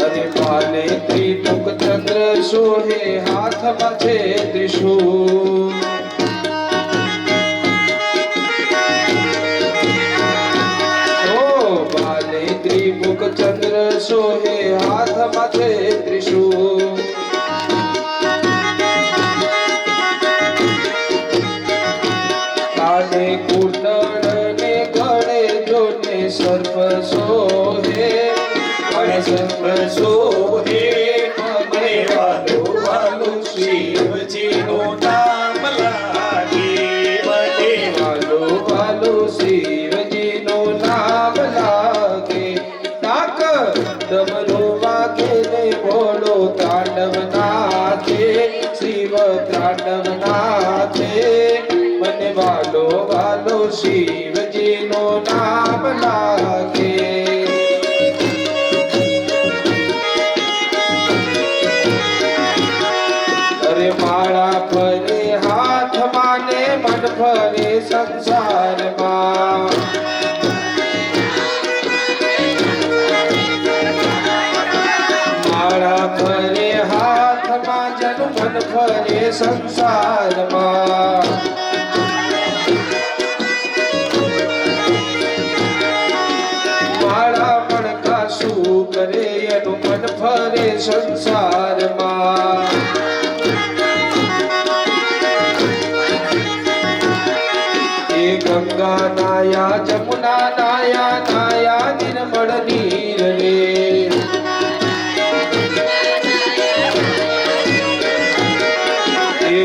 अरे भाले त्रिमुख चंद्र सोहे हाथ माथे त्रिशूल ओ भाले त्रिमुख चंद्र सोहे हाथ माथे त्रिशूल काने कुंडल ने गणे जो ने सर्प सोहे सर्प सोहे મને વાલો વાલો શિવજીનું નામ લાગે મને વાલો વાલો શિવજીનું નામ લાગે નાક ડમરો વાગે ને ભોળો તાંડવ નાચે શિવ તાંડવ નાચે મને વાલો વાલો શિવજીનું નામ લાગે માળા ફરે હાથમાં ને મન ફરે સંસારમાં માળા ફરે હાથમાં જન મન ફરે સંસારમાં માળા મણકા શું કરે એનું મન ફરે સંસારમાં गंगा नाया जमुना नाया नाया निर्मल नीर रे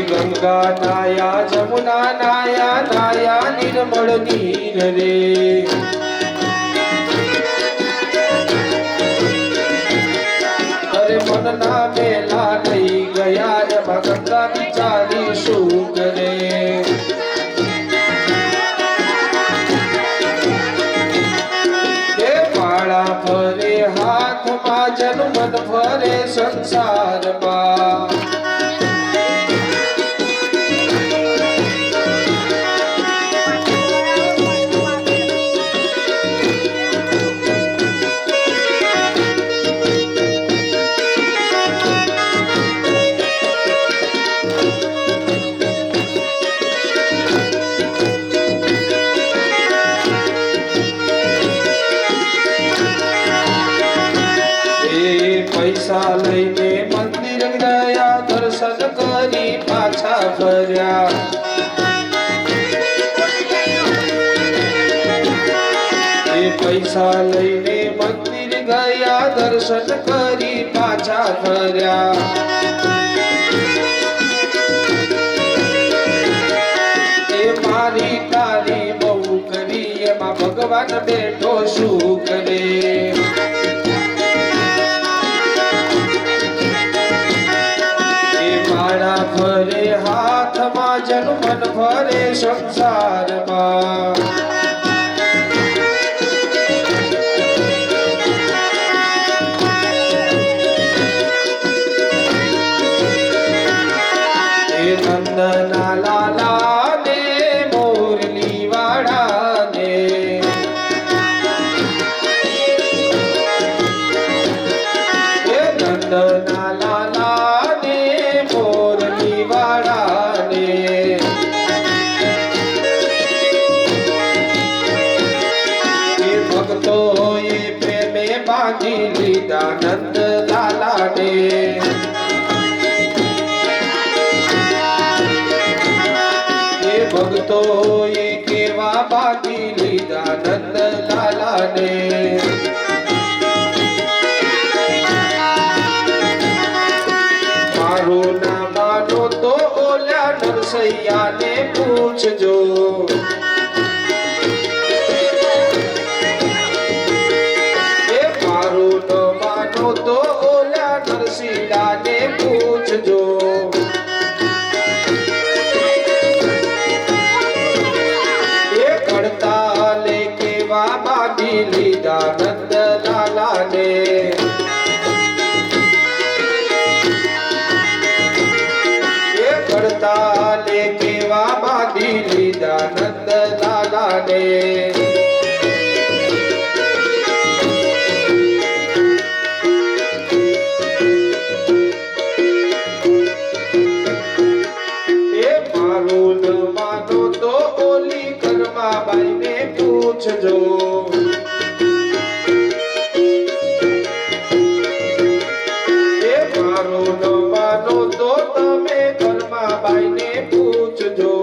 गंगा नाया जमुना नाया नाया निर्मल नीर रे अरे मन ना मेला नहीं गया एમાં ગંગા બિચારી શું કરે ફરે હાથમાં જન મન ફરે સંસારમાં પૈસા લઈને મંદિર ગયા દર્શન કરી પાછા ફર્યા એ પૈસા લઈને મંદિર ગયા દર્શન કરી પાછા ફર્યા એ મારી તારી બહુ કરી એમાં ભગવાન બેઠો શું કરે ફરે હાથમાં જન મન ફરે સંસારમાં એ નંદના લાલા ને મોરલી વાળા ને એ નંદના લાલા ને ભક્તોએ પ્રેમે બાંધી લીધા નંદ લાલાને એ ભક્તોએ કેવા બાંધી લીધા નંદ લાલાને મારું ના માનો તો ઓલા નરસૈયાને પૂછજો તો ઓલા નરસિંહાને પૂછજો એ કડતાલે કેવા બાંધી લીધા નંદ લાલાને એ કડતાલે કેવા બાંધી લીધા નંદ લાલાને ધર્માબાઈને પૂછજો. એ મારું ન માનો તો તમે ધર્માબાઈને પૂછજો.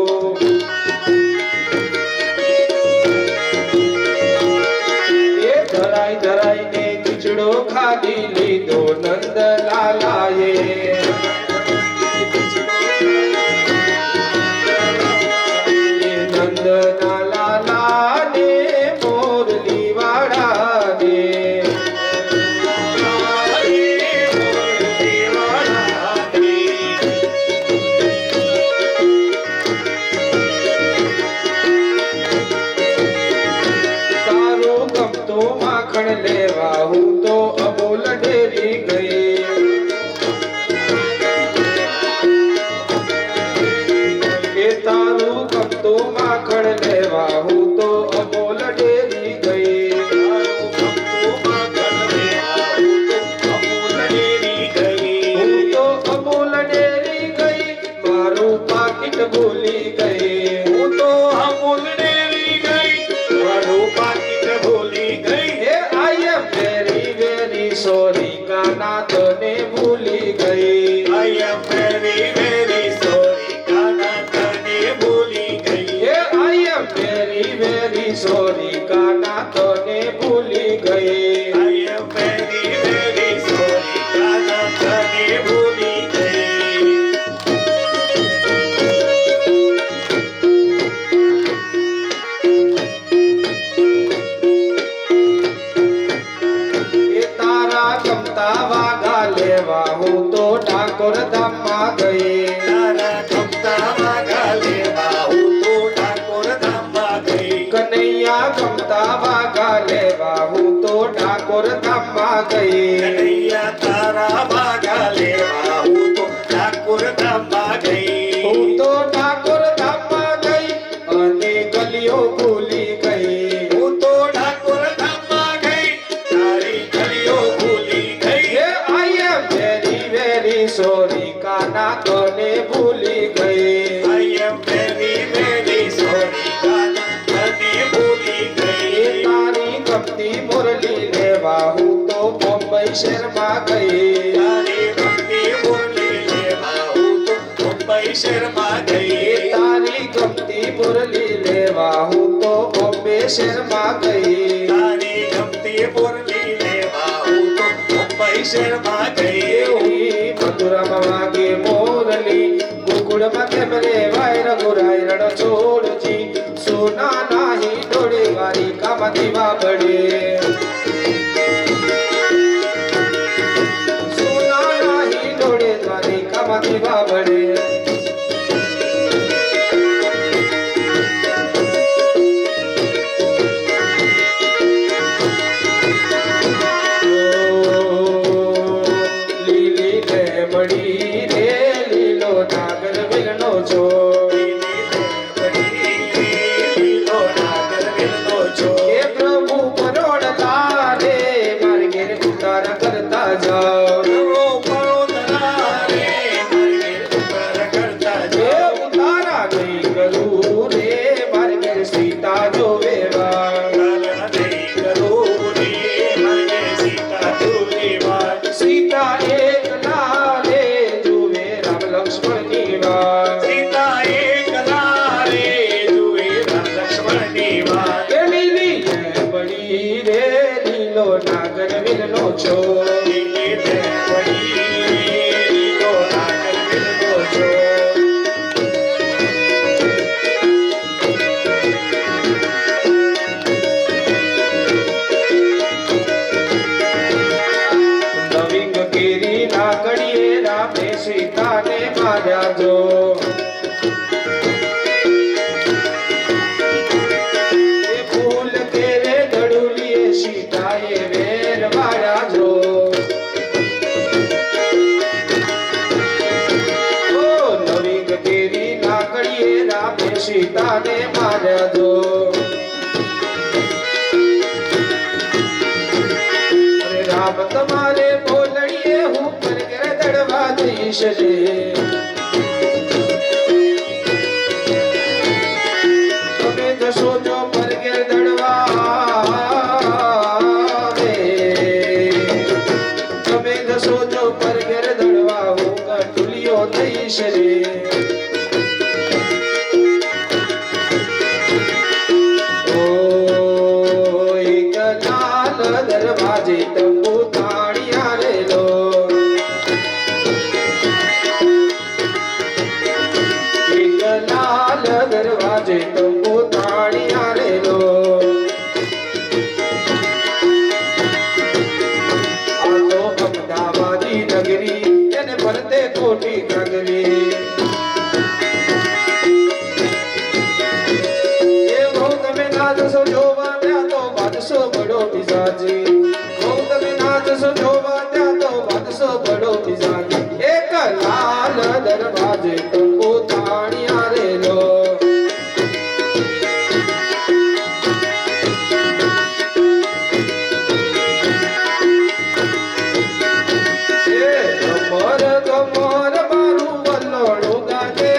એ ધરાઈ ધરાઈને ખીચડો ખાધી લીધો નંદલાલાએ. માખણ લેવા હું તો અમૂલ ડેરી ગઈ. એ તારું ગમતું માખણ લેવા હું તો અમૂલ ડેરી ગઈ. હું તો અમૂલ ડેરી ગઈ, મારું પાકીટ ભૂલી ગઈ. હું તો અમૂલ ડેરી ગઈ, મારું પાકીટ ભૂલી ગઈ. સોરી કાના તને ભૂલી ગઈ. I am very very sorry કાના તને ભૂલી ગઈ. I am very very sorry કાના તને ભૂલી ગઈ. I am very very sorry કાના તને ભૂલી ગઈ. વાગા લેવા હું તો ઠાકોર ધામમાં ગઈ. તારા ગમતા વાગા લેવા હું તો ઠાકોર ધામમાં ગઈ. કનૈયા ગમતા વાગા લેવા હું તો ઠાકોર ધામમાં ગઈ. કનૈયા તારા વાગા લેવા હું તો ઠાકોર ધામમાં ગઈ. હું તો ઠાકોર ધામમાં ગઈ અને ગલીઓ ભૂલી ગઈ. હું તો ઠાકોર ધામમાં ગઈ, તારી ગલીઓ ભૂલી ગઈ. સોરી કાના તને ભૂલી ગઈ. I am very very sorry કાના તને ભૂલી ગઈ. તારી ગમતી મુરલી લેવા હું તો બોમ્બઈ શહેરમાં ગઈ. તારી ગમતી મુરલી લેવા હું તો મુંબઈ શહેરમાં ગઈ. તારી ગમતી મુરલી લેવા હું તો બોમ્બે શહેરમાં ગઈ. તારી ગમતી મુરલી લેવા હું તો મુંબઈ શહેરમાં ગઈ. મથુરામાં વાગે મોરલી, ગોકુળમાં કેમરે વાયર ગુરાય રણ છોડજી. સોના નાહી ડોળે વારી કામતી વાબડે. સોના નાહી ડોળે વારી કામતી વાબડે. સીતાને માર્યા જો એ ફૂલ કેરે દડુલીએ સીતાએ વેર વાળ્યા જો ઓ નવી ગતેરી લાકડીએ રામે સીતાને માર્યા જો અરે રામ તમારે બોલડીએ હું પર દડવા જઈશ રે તમે જશો સોજો પર ઘેર દડવા તમે સોજો પર ઘેર દડવા હું કટુલિયો થઈશ રે દરવાજે તંબુ તાળિયા રેલો એક લાલ દરવાજે તંબુ તાળિયા રેલો આ તો અમદાવાદી નગરી એને ભરતે કોટી નગરી એ બહુ તમે નાચશો જોવા ત્યાં તો વાદશો બડો પિસાજી જોવા ત્યાં તો વાદશો બડો પિસાજી એક લાલ દરવાજે તંબુ તાળિયા રેલો ગમર મારું વલ્લોડું ગાજે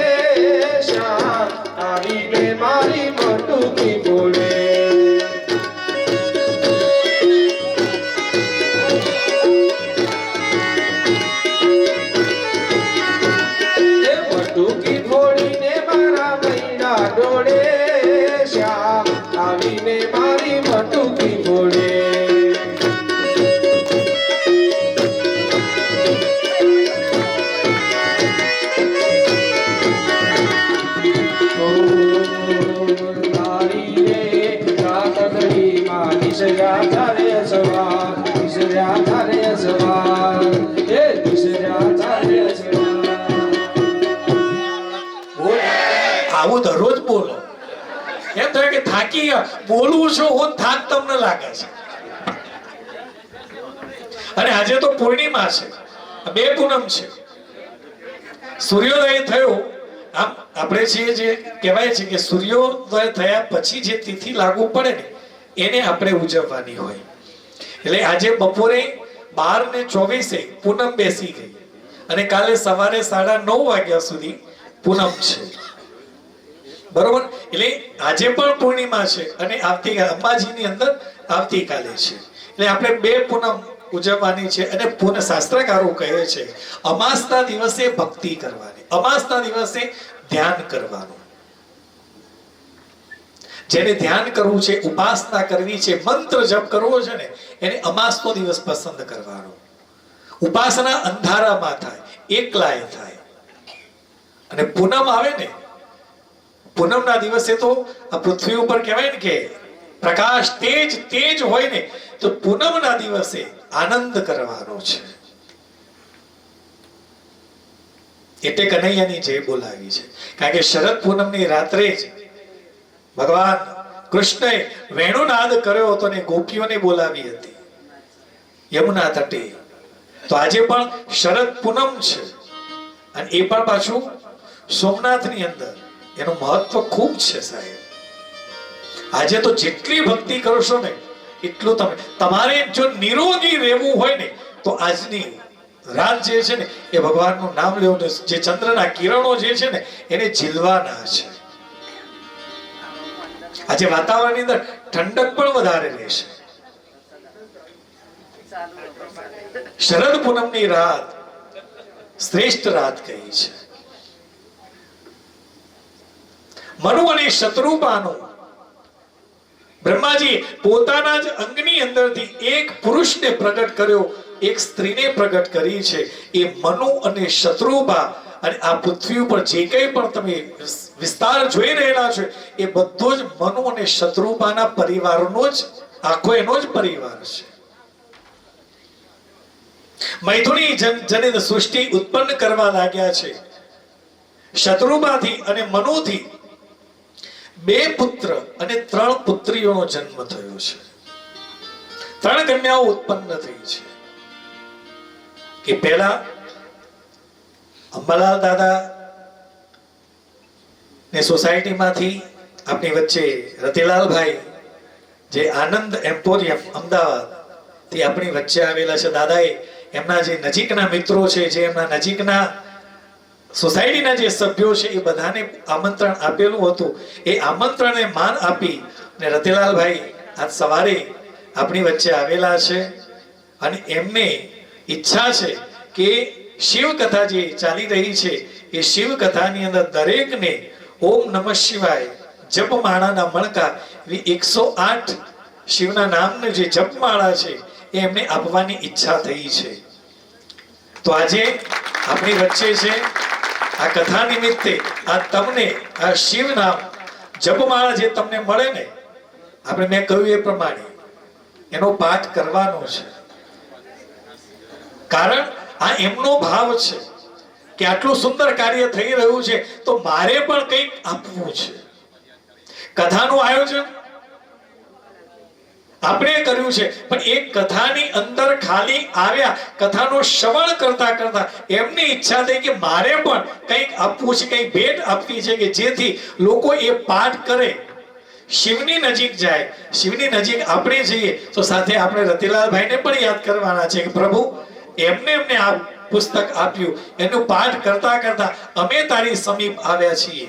શ્યામ આવીને મારી મટુકી બોલે ટૂકી ફોડીને મારા મૈના ડોળે શ્યામ આવીને મારી મટુકી ફોડે તારી રે કાકડી માં દિશર્યા તારે સવાર દિશર્યા તારે સવાર એ દિશર્યા તારે સવાર આવું દરરોજ બોલો એમ થાય કે થાકી બોલવું છો હું થાક તમને લાગે છે અને આજે તો પૂર્ણિમા છે બે પૂનમ છે સૂર્યોદય થયો આમ આપણે છીએ જે કહેવાય છે કે સૂર્યોદય થયા પછી જે તિથિ લાગુ પડે ને એને આપણે ઉજવવાની હોય એટલે આજે બપોરે 12:24 પૂનમ બેસી ગઈ અને કાલે સવારે 9:30 વાગ્યા સુધી પૂનમ છે બરોબર એટલે આજે પણ પૂર્ણિમા છે અને આવતીકાલે અંબાજીની અંદર આવતીકાલે છે એટલે આપણે બે પૂનમ ઉજવવાની છે અને પૂર્ણ શાસ્ત્રકારો કહે છે અમાસના દિવસે ભક્તિ કરવાની અમાસના દિવસે ધ્યાન કરવાનું જેને ધ્યાન કરવું છે ઉપાસના કરવી છે મંત્ર જપ કરવો છે ને એને અમાસનો દિવસ પસંદ કરવાનો ઉપાસના અંધારામાં થાય એકલાય થાય અને પૂનમ આવે ને પૂનમના દિવસે તો આ પૃથ્વી ઉપર કહેવાય ને કે પ્રકાશ તેજ હોય ને તો પૂનમના દિવસે આનંદ કરવાનો છે એટલે કનૈયાની જય બોલાવી છે કારણ કે શરદ પૂનમની રાત્રે જ ભગવાન કૃષ્ણએ વેણુનાદ કર્યો હતો ને ગોપીઓને બોલાવી હતી યમુના તટે તો આજે પણ શરદ પૂનમ છે અને એ પણ પાછું સોમનાથની અંદર એનું મહત્વ ખૂબ છે સાહેબ આજે તો જેટલી ભક્તિ કરશો ને એટલું તમારે જો નિરોગી રહેવું હોય ને તો આજની રાત જે છે ને એ ભગવાનનું નામ લેવું જે ચંદ્રના કિરણો જે છે ને એને ઝીલવાના છે આજે વાતાવરણની અંદર ઠંડક પણ વધારે રહેશે શરદ પૂનમની રાત શ્રેષ્ઠ રાત કહી છે મનુ અને શત્રુપાનું બ્રહ્માજી પોતાના જ અંગની અંદરથી એક પુરુષને પ્રગટ કર્યો એક સ્ત્રીને પ્રગટ કરી છે એ મનુ અને શત્રુપા અને આ પૃથ્વી ઉપર જે કંઈ પણ તમે વિસ્તાર જોઈ રહેલા છો એ બધો જ મનુ અને શત્રુપાના પરિવારનો જ આખો એનો જ પરિવાર છે મૈથુની જનિત સૃષ્ટિ ઉત્પન્ન કરવા લાગ્યા છે શત્રુપાથી અને મનુથી 2 પુત્ર અને 3 પુત્રીઓનો જન્મ થયો છે 3 કન્યાઓ ઉત્પન્ન થઈ છે કે પહેલા અંબાલાલ દાદા ને સોસાયટીમાંથી આપણી વચ્ચે રતિલાલભાઈ જે આનંદ એમ્પોરિયમ અમદાવાદ થી આપણી વચ્ચે આવેલા છે દાદાએ એમના જે નજીકના મિત્રો છે જે એમના નજીકના સોસાયટીના જે સભ્યો છે એ બધાને આમંત્રણ આપેલું હતું. એ આમંત્રણને માન આપી અને રતિલાલભાઈ આજ સવારે આપણી વચ્ચે આવેલા છે અને એમને ઈચ્છા છે કે શિવ કથા જે ચાલી રહી છે એ શિવ કથાની અંદર દરેકને ઓમ નમઃ શિવાય જપમાળાના મણકા 108 શિવના નામની જે જપમાળા છે એ એમને આપવાની ઈચ્છા થઈ છે. તો આજે આપણી વચ્ચે છે આ કથા નિમિત્તે આ તમને આ શિવ નામ જપમાળા જે તમને મળે ને, આપણે મેં કહ્યું એ પ્રમાણે એનો પાઠ કરવાનો છે. કારણ આ એમનો ભાવ છે કે આટલું સુંદર કાર્ય થઈ રહ્યું છે તો મારે પણ કંઈક આપવું છે. કથાનું આયોજન આપણે કર્યું છે, પણ એક કથાની અંદર ખાલી આવ્યા, કથાનો શ્રવણ કરતા કરતા એમની ઈચ્છા થઈ કે મારે પણ કંઈક આપવું છે, કંઈક ભેટ આપવી છે કે જેથી લોકો એ પાઠ કરે, શિવની નજીક જાય. શિવની નજીક આપણે જઈએ તો સાથે આપણે રતિલાલભાઈને પણ યાદ કરવાના છે કે પ્રભુ એમને આ પુસ્તક આપ્યું, એનું પાઠ કરતા કરતા અમે તારી સમીપ આવ્યા છીએ.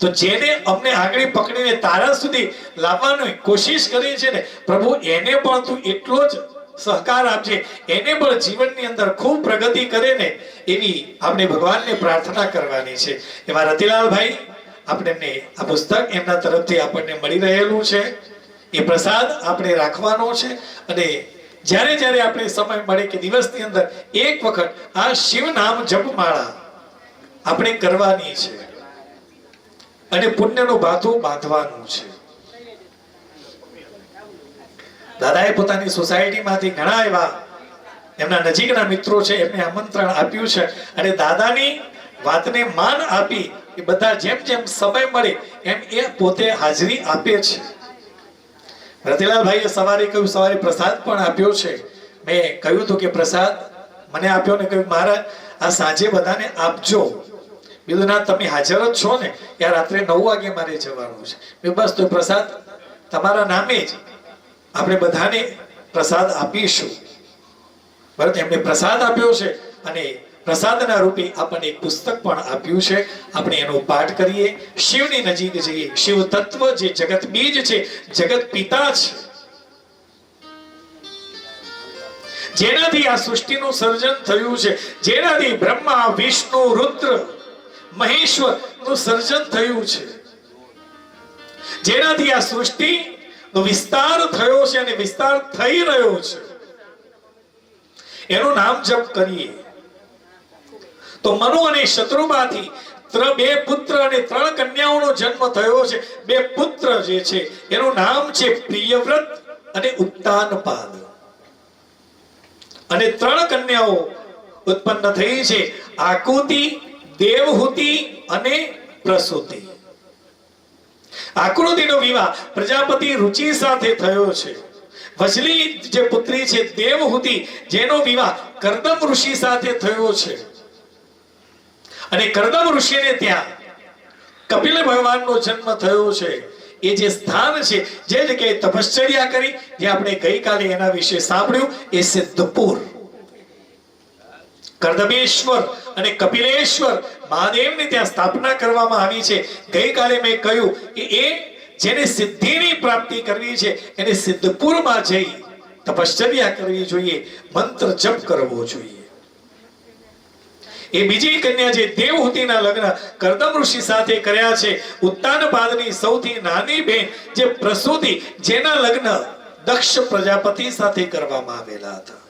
તો જેને અમને આગળ પકડીને તારા સુધી લાવવાની કોશિશ કરી છે ને પ્રભુ, એને પણ તું એટલો જ સહકાર આપજે, એને પણ જીવનની અંદર ખૂબ પ્રગતિ કરે ને એવી આપણે ભગવાનને પ્રાર્થના કરવાની છે. એવા રતિલાલભાઈ આપણને આ પુસ્તક એમના તરફથી આપણને મળી રહેલું છે. એ પ્રસાદ આપણે રાખવાનો છે અને જ્યારે જ્યારે આપણે સમય મળે કે દિવસની અંદર એક વખત આ શિવ નામ જપમાળા આપણે કરવાની છે અને પુણ્યનું ભાથું બાંધવાનું છે. દાદાએ પોતાની સોસાયટીમાંથી ઘણા એવા એમના નજીકના મિત્રો છે એમને આમંત્રણ આપ્યું છે અને દાદાની વાતને માન આપી એ બધા જેમ જેમ સમય મળે એમ એ પોતે હાજરી આપે છે. રતિલાલભાઈએ સવારે કહ્યું, સવારે પ્રસાદ પણ આપ્યો છે. મેં કહ્યું હતું કે પ્રસાદ મને આપ્યો ને કહ્યું મહારાજ આ સાંજે બધાને આપજો. બીજું ના, તમે હાજર જ છો ને, યાર રાત્રે 9 વાગે મારે જવાનું છે. બસ તો પ્રસાદ તમારા નામે જ આપણે બધાને પ્રસાદ આપીશું. બરાબર, એમને પ્રસાદ આપ્યો છે અને પ્રસાદના રૂપે આપણને એક પુસ્તક પણ આપ્યું છે. આપણે એનો પાઠ કરીએ, શિવની નજીક જઈએ. શિવ તત્વ જે જગત બીજ છે, જગત પિતા છે, જેનાથી આ સૃષ્ટિનું સર્જન થયું છે, જેનાથી બ્રહ્મા વિષ્ણુ રુદ્ર મહેશ્વર નું સર્જન થયું છે, જેનાથી આ સૃષ્ટિ નો વિસ્તાર થયો છે અને વિસ્તાર થઈ રહ્યો છે, એનું નામ જપ કરીએ તો મનુ અને શત્રુમાંથી 2 પુત્ર અને 3 કન્યાઓનો જન્મ થયો છે. 2 પુત્ર જે છે એનું નામ છે પ્રિયવ્રત અને ઉત્તાનપાદ અને 3 કન્યાઓ ઉત્પન્ન થઈ છે, આકુતિ, દેવહૂતિ અને પ્રસૂતિ. આકૃતિનો વિવાહ પ્રજાપતિ રુચિ સાથે થયો છે. વજલી જે પુત્રી છે દેવહૂતિ, જેનો વિવાહ કરદમ ઋષિ સાથે થયો છે અને કરદમ ઋષિને ત્યાં કપિલ ભગવાનનો જન્મ થયો છે. એ જે સ્થાન છે, જે જગ્યાએ તપશ્ચર્યા કરી, જે આપણે ગઈકાલે એના વિશે સાંભળ્યું, એ સિદ્ધપુર. કરદમેશ્વર અને કપિલેશ્વર મહાદેવની ત્યાં સ્થાપના કરવામાં આવી છે. ગઈકાલે મેં કહ્યું કે એ જેને સિદ્ધિની પ્રાપ્તિ કરવી છે એને સિદ્ધપુરમાં જઈ તપશ્ચર્યા કરવી જોઈએ, મંત્ર જપ કરવો જોઈએ. એ બીજી કન્યા જે દેવહૂતિના લગ્ન કરદમ ઋષિ સાથે કર્યા છે. ઉત્તાનપાદની સૌથી નાની બહેન જે પ્રસૂતિ, જેના લગ્ન દક્ષ પ્રજાપતિ સાથે કરવામાં આવેલા હતા.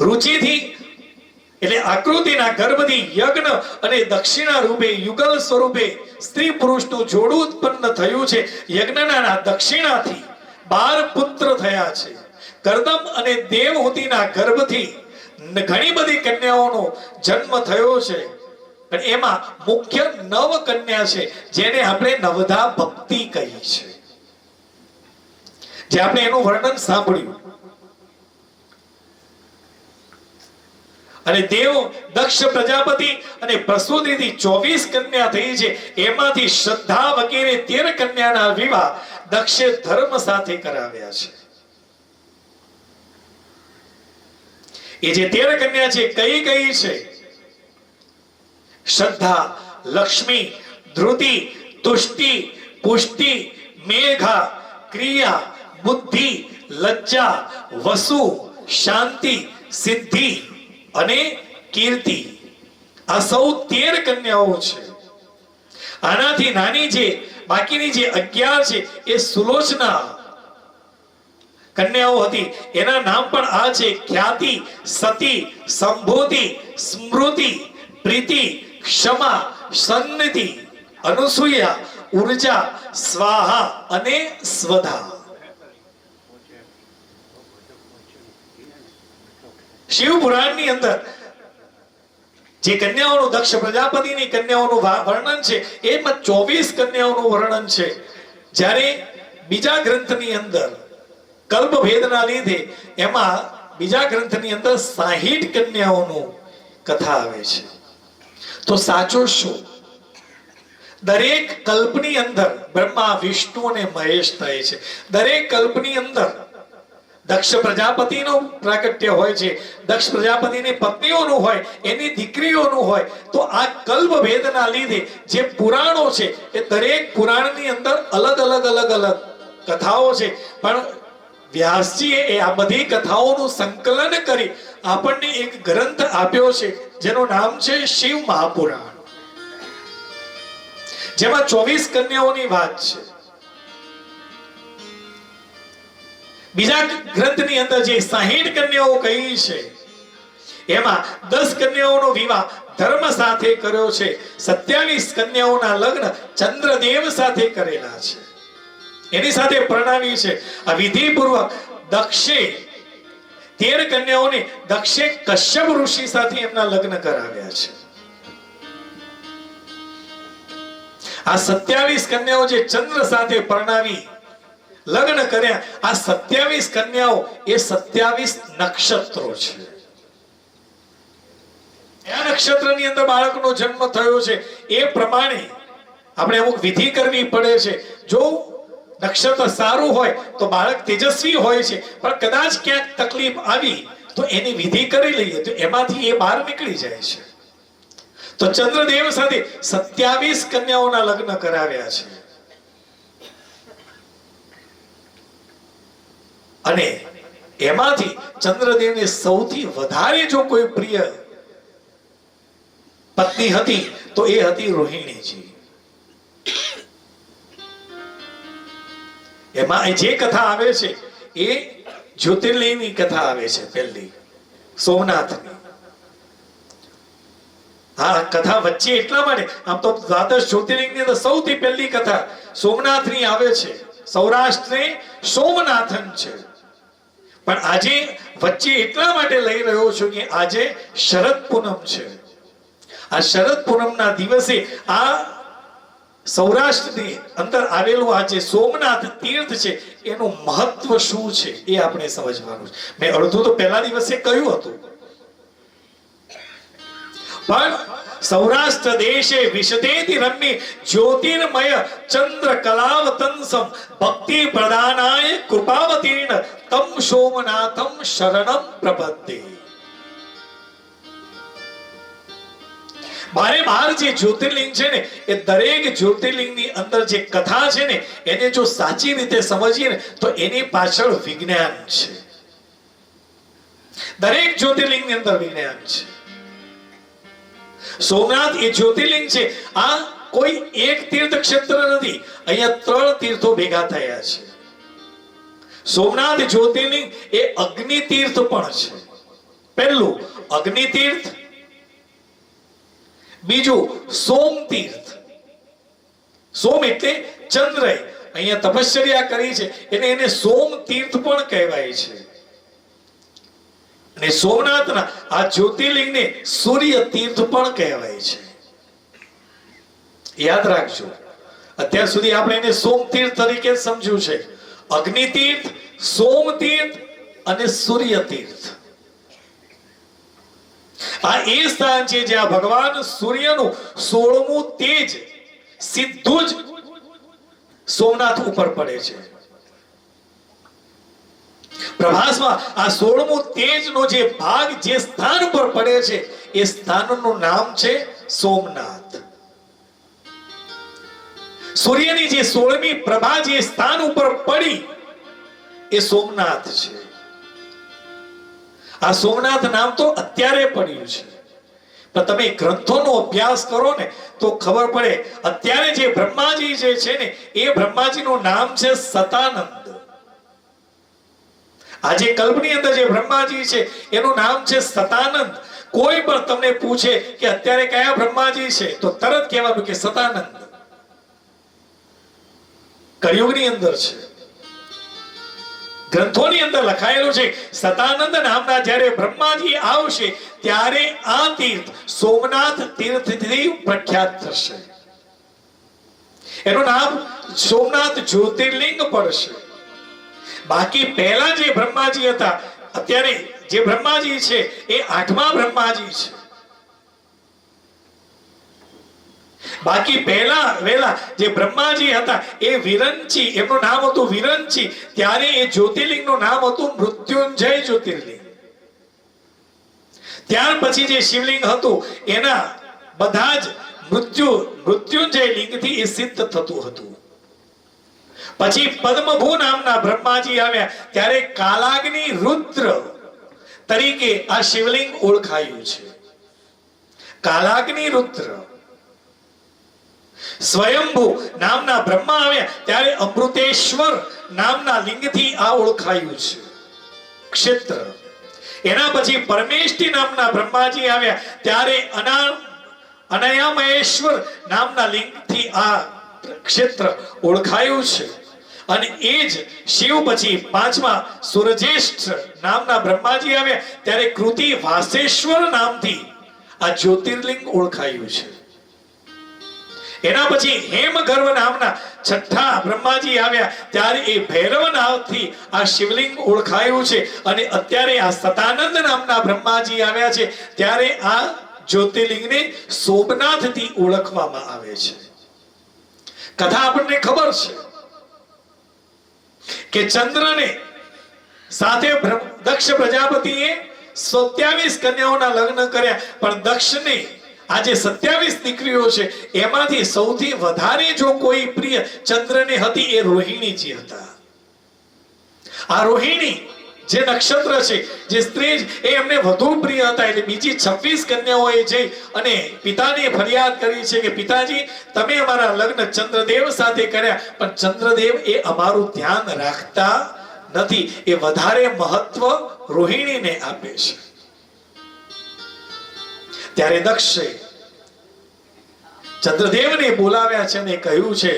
રુચિથી એટલે આકૃતિના ગર્ભથી યજ્ઞ અને દક્ષિણા રૂપે યુગલ સ્વરૂપે સ્ત્રી પુરુષનું જોડું ઉત્પન્ન થયું છે. યજ્ઞના દક્ષિણાથી 12 પુત્ર થયા છે. કરદમ અને દેવહૂતિના ગર્ભથી ઘણી બધી કન્યાઓનો જન્મ થયો છે, પણ એમાં મુખ્ય 9 કન્યા છે, જેને આપણે નવધા ભક્તિ કહી છે, જે આપણે એનું વર્ણન સાંભળ્યું. અને દેવ દક્ષ પ્રજાપતિ અને પ્રસૂતિથી 24 કન્યા થઈ છે. એમાંથી શ્રદ્ધા વગેરે 13 કન્યાના વિવાહ દક્ષે ધર્મ સાથે કરાવ્યા છે. એ જે 13 કન્યા છે કઈ કઈ છે? શ્રદ્ધા, લક્ષ્મી, ધૃતિ, તુષ્ટિ, પુષ્ટિ, મેઘા, ક્રિયા, બુદ્ધિ, લજ્જા, વસુ, શાંતિ, સિદ્ધિ અને કીર્તિ. આ સૌ 13 કન્યાઓ છે. આનાથી નાની જે બાકીની જે 11 છે એ સુલોચના કન્યાઓ હતી. એના નામ પણ આ છે: ખ્યાતિ, સતી, સંભોતિ, સ્મૃતિ, પ્રીતિ, ક્ષમા, સન્નિધિ, અનુસૂયા, ઉર્જા, સ્વાહા અને સ્વધા. શિવ પુરાણની અંદર જે કન્યાઓનું, દક્ષ પ્રજાપતિની કન્યાઓનું વર્ણન છે એમાં 24 કન્યાઓનું વર્ણન છે. જ્યારે બીજા ગ્રંથની અંદર કલ્પભેદના લીધે એમાં બીજા ગ્રંથની અંદર 60 કન્યાઓનું કથા આવે છે. તો સાચું શું? દરેક કલ્પની અંદર બ્રહ્મા, વિષ્ણુ અને મહેશ થાય છે. દરેક કલ્પની અંદર દક્ષ પ્રજાપતિનું પ્રાગટ્ય હોય છે, દક્ષ પ્રજાપતિની પત્નીઓનું હોય, એની દીકરીઓનું હોય. તો આ કલ્પભેદના લીધે જે પુરાણો છે એ દરેક પુરાણની અંદર અલગ અલગ અલગ અલગ કથાઓ છે. પણ વ્યાસજીએ એ આ બધી કથાઓનું સંકલન કરી આપણને એક ગ્રંથ આપ્યો છે જેનું નામ છે શિવ મહાપુરાણ, જેમાં 24 કન્યાઓની વાત છે. બીજા ગ્રંથની અંદર જે 60 કન્યાઓ કહી છે એમાં 10 કન્યાઓનો વિવાહ ધર્મ સાથે કર્યો છે. 27 કન્યાઓના લગ્ન ચંદ્રદેવ સાથે કરેલા છે, એની સાથે પરણાવી છે. આ વિધિપૂર્વક દક્ષે 13 કન્યાઓને દક્ષે કશ્યપ ઋષિ સાથે એમના લગ્ન કરાવ્યા છે. આ 27 કન્યાઓ જે ચંદ્ર સાથે પરણાવી લગ્ન કર્યા, આ 27 કન્યાઓ એ 27 નક્ષત્રો છે. આ નક્ષત્રની અંદર બાળકનો જન્મ થયો છે એ પ્રમાણે આપણે અમુક વિધિ કરવી પડે છે. જો નક્ષત્ર સારું હોય તો બાળક તેજસ્વી હોય છે, પણ કદાચ ક્યાંક તકલીફ આવી તો એની વિધિ કરી લઈએ તો એમાંથી એ બહાર નીકળી જાય છે. તો ચંદ્રદેવ સાથે 27 કન્યાઓના લગ્ન કરાવ્યા છે. અને એમાંથી ચંદ્રદેવને સૌથી વધારે જો કોઈ પ્રિય પત્ની હતી તો એ હતી રોહિણીજી. એમાં જે કથા આવે છે એ જ્યોતિર્લિંગની કથા આવે છે. પહેલી સોમનાથની. આ કથા વચ્ચે એટલા માટે, આમ તો દ્વાદશ જ્યોતિર્લિંગની અંદર સૌથી પહેલી કથા સોમનાથની આવે છે. સૌરાષ્ટ્રે સોમનાથન છે. પણ આજે વચ્ચે એટલા માટે લઈ રહ્યો છું કે આજે શરદ પૂનમ છે. આ શરદ પૂનમના દિવસે આ સૌરાષ્ટ્રની અંદર આવેલું આ જે સોમનાથ તીર્થ છે એનું મહત્વ શું છે એ આપણે સમજવાનું છે. મેં અડધું તો પહેલા દિવસે કહ્યું હતું, પણ સૌરાષ્ટ્ર દેશે વિશદેતિ રમ્ય જ્યોતિર્મય ચંદ્ર કલાવતંસમ ભક્તિ પ્રદાનાય કૃપાવતીર્ણ તમ સોમનાથમ શરણમ પ્રપદ્યે. બારે બાર જે જ્યોતિર્લિંગ છે ને એ દરેક જ્યોતિર્લિંગની અંદર જે કથા છે ને એને જો સાચી રીતે સમજીએ ને તો એની પાછળ વિજ્ઞાન છે. દરેક જ્યોતિર્લિંગની અંદર વિજ્ઞાન છે. સોમનાથ એ જ્યોતિર્લિંગ છે. આ કોઈ એક તીર્થ ક્ષેત્ર નથી, અહીંયા 3 તીર્થો ભેગા થયા છે. સોમનાથ જ્યોતિર્લિંગ એ અગ્નિ તીર્થ પણ છે. પહેલું અગ્નિ તીર્થ, બીજું સોમ તીર્થ. સોમ એટલે ચંદ્ર, અહીંયા તપશ્ચર્યા કરી છે એટલે એને સોમ તીર્થ પણ કહેવાય છે. અને સોમનાથના આ જ્યોતિર્લિંગને સૂર્ય તીર્થ પણ કહેવાય છે. યાદ રાખજો, અત્યાર સુધી આપણે એને સોમ તીર્થ તરીકે સમજ્યું છે. અગ્નિ તીર્થ, સોમ તીર્થ અને સૂર્ય તીર્થ. આ એ સ્થાન છે જ્યાં ભગવાન સૂર્યનું 16મું તેજ સીધું જ સોમનાથ ઉપર પડે છે. પ્રભાસમાં આ 16મો તેજનો જે ભાગ જે સ્થાન પર પડે છે એ સ્થાનનું નામ છે સોમનાથ. સૂર્યની જે 16મી પ્રભા જે સ્થાન ઉપર પડી એ સોમનાથ છે. આ સોમનાથ નામ તો અત્યારે પડ્યું છે, પણ તમે ગ્રંથોનો અભ્યાસ કરો ને તો ખબર પડે અત્યારે જે બ્રહ્માજી જે છે ને એ બ્રહ્માજીનું નામ છે સતાનંદ. આજે કલ્પની અંદર જે બ્રહ્માજી છે એનું નામ છે સતાનંદ. કોઈ પણ તમને પૂછે કે અત્યારે કયા બ્રહ્માજી છે તો તરત કહેવાનું કે સતાનંદ. કળિયુગની અંદર છે, ગ્રંથોની અંદર લખાયેલું છે સતાનંદ નામના જ્યારે બ્રહ્માજી આવશે ત્યારે આ તીર્થ સોમનાથ તીર્થથી પ્રખ્યાત થશે. એનું નામ સોમનાથ જ્યોતિર્લિંગ પડશે. બાકી પહેલા જે બ્રહ્માજી હતા, અત્યારે જે બ્રહ્માજી છે એ 8મા બ્રહ્માજી છે. બાકી પહેલા વેલા જે બ્રહ્માજી હતા એ વિરંચી, એમનું નામ હતું વિરંચી. ત્યારે એ જ્યોતિર્લિંગનું નામ હતું મૃત્યુંજય જ્યોતિર્લિંગ. ત્યાર પછી જે શિવલિંગ હતું એના બધા જ મૃત્યુંજય લિંગથી એ સિદ્ધ થતું હતું. પછી પદ્મભૂ નામના બ્રહ્માજી આવ્યા ત્યારે કાલાગ્નિ રુદ્ર તરીકે આ શિવલિંગ ઓળખાયું છે. કાલાગ્નિ રુદ્ર. સ્વયંભૂ નામના બ્રહ્મા આવ્યા ત્યારે અમૃતેશ્વર નામના લિંગથી આ ઓળખાયું છે ક્ષેત્ર. એના પછી પરમેષ્ટિ નામના બ્રહ્માજી આવ્યા ત્યારે અનયામયેશ્વર નામના લિંગથી આ ક્ષેત્ર ઓળખાયું છે. અને એ જ શિવ પછી 5મા સુરજેષ્ઠ નામના બ્રહ્માજી આવ્યા ત્યારે કૃતિ વાસેશ્વર નામથી આ જ્યોતિર્લિંગ ઓળખાયું છે. એના પછી હેમગર્ભ નામના 6ઠા બ્રહ્માજી આવ્યા ત્યારે એ ભૈરવ નામથી આ શિવલિંગ ઓળખાયું છે. અને અત્યારે આ સતાનંદ નામના બ્રહ્માજી આવ્યા છે ત્યારે આ જ્યોતિર્લિંગને સોમનાથથી ઓળખવામાં આવે છે. કથા આપણને ખબર છે કે ચંદ્રને સાથે દક્ષ પ્રજાપતિએ 27 કન્યાઓના લગ્ન કર્યા, પણ દક્ષને આ જે 27 દીકરીઓ છે એમાંથી સૌથી વધારે જો કોઈ પ્રિય ચંદ્રને હતી એ રોહિણીજી હતા. આ રોહિણી જે નક્ષત્ર છે, જે સ્ત્રી એ એમને વધુ પ્રિય હતા. એટલે બીજી 26 કન્યાઓએ જઈ અને પિતાને ફરિયાદ કરી છે કે પિતાજી તમે અમારા લગ્ન ચંદ્રદેવ સાથે કર્યા, પણ ચંદ્રદેવ એ અમારું ધ્યાન રાખતા નથી, એ વધારે મહત્વ રોહિણીને આપે છે. ત્યારે દક્ષે ચંદ્રદેવને બોલાવ્યા છે અને કહ્યું છે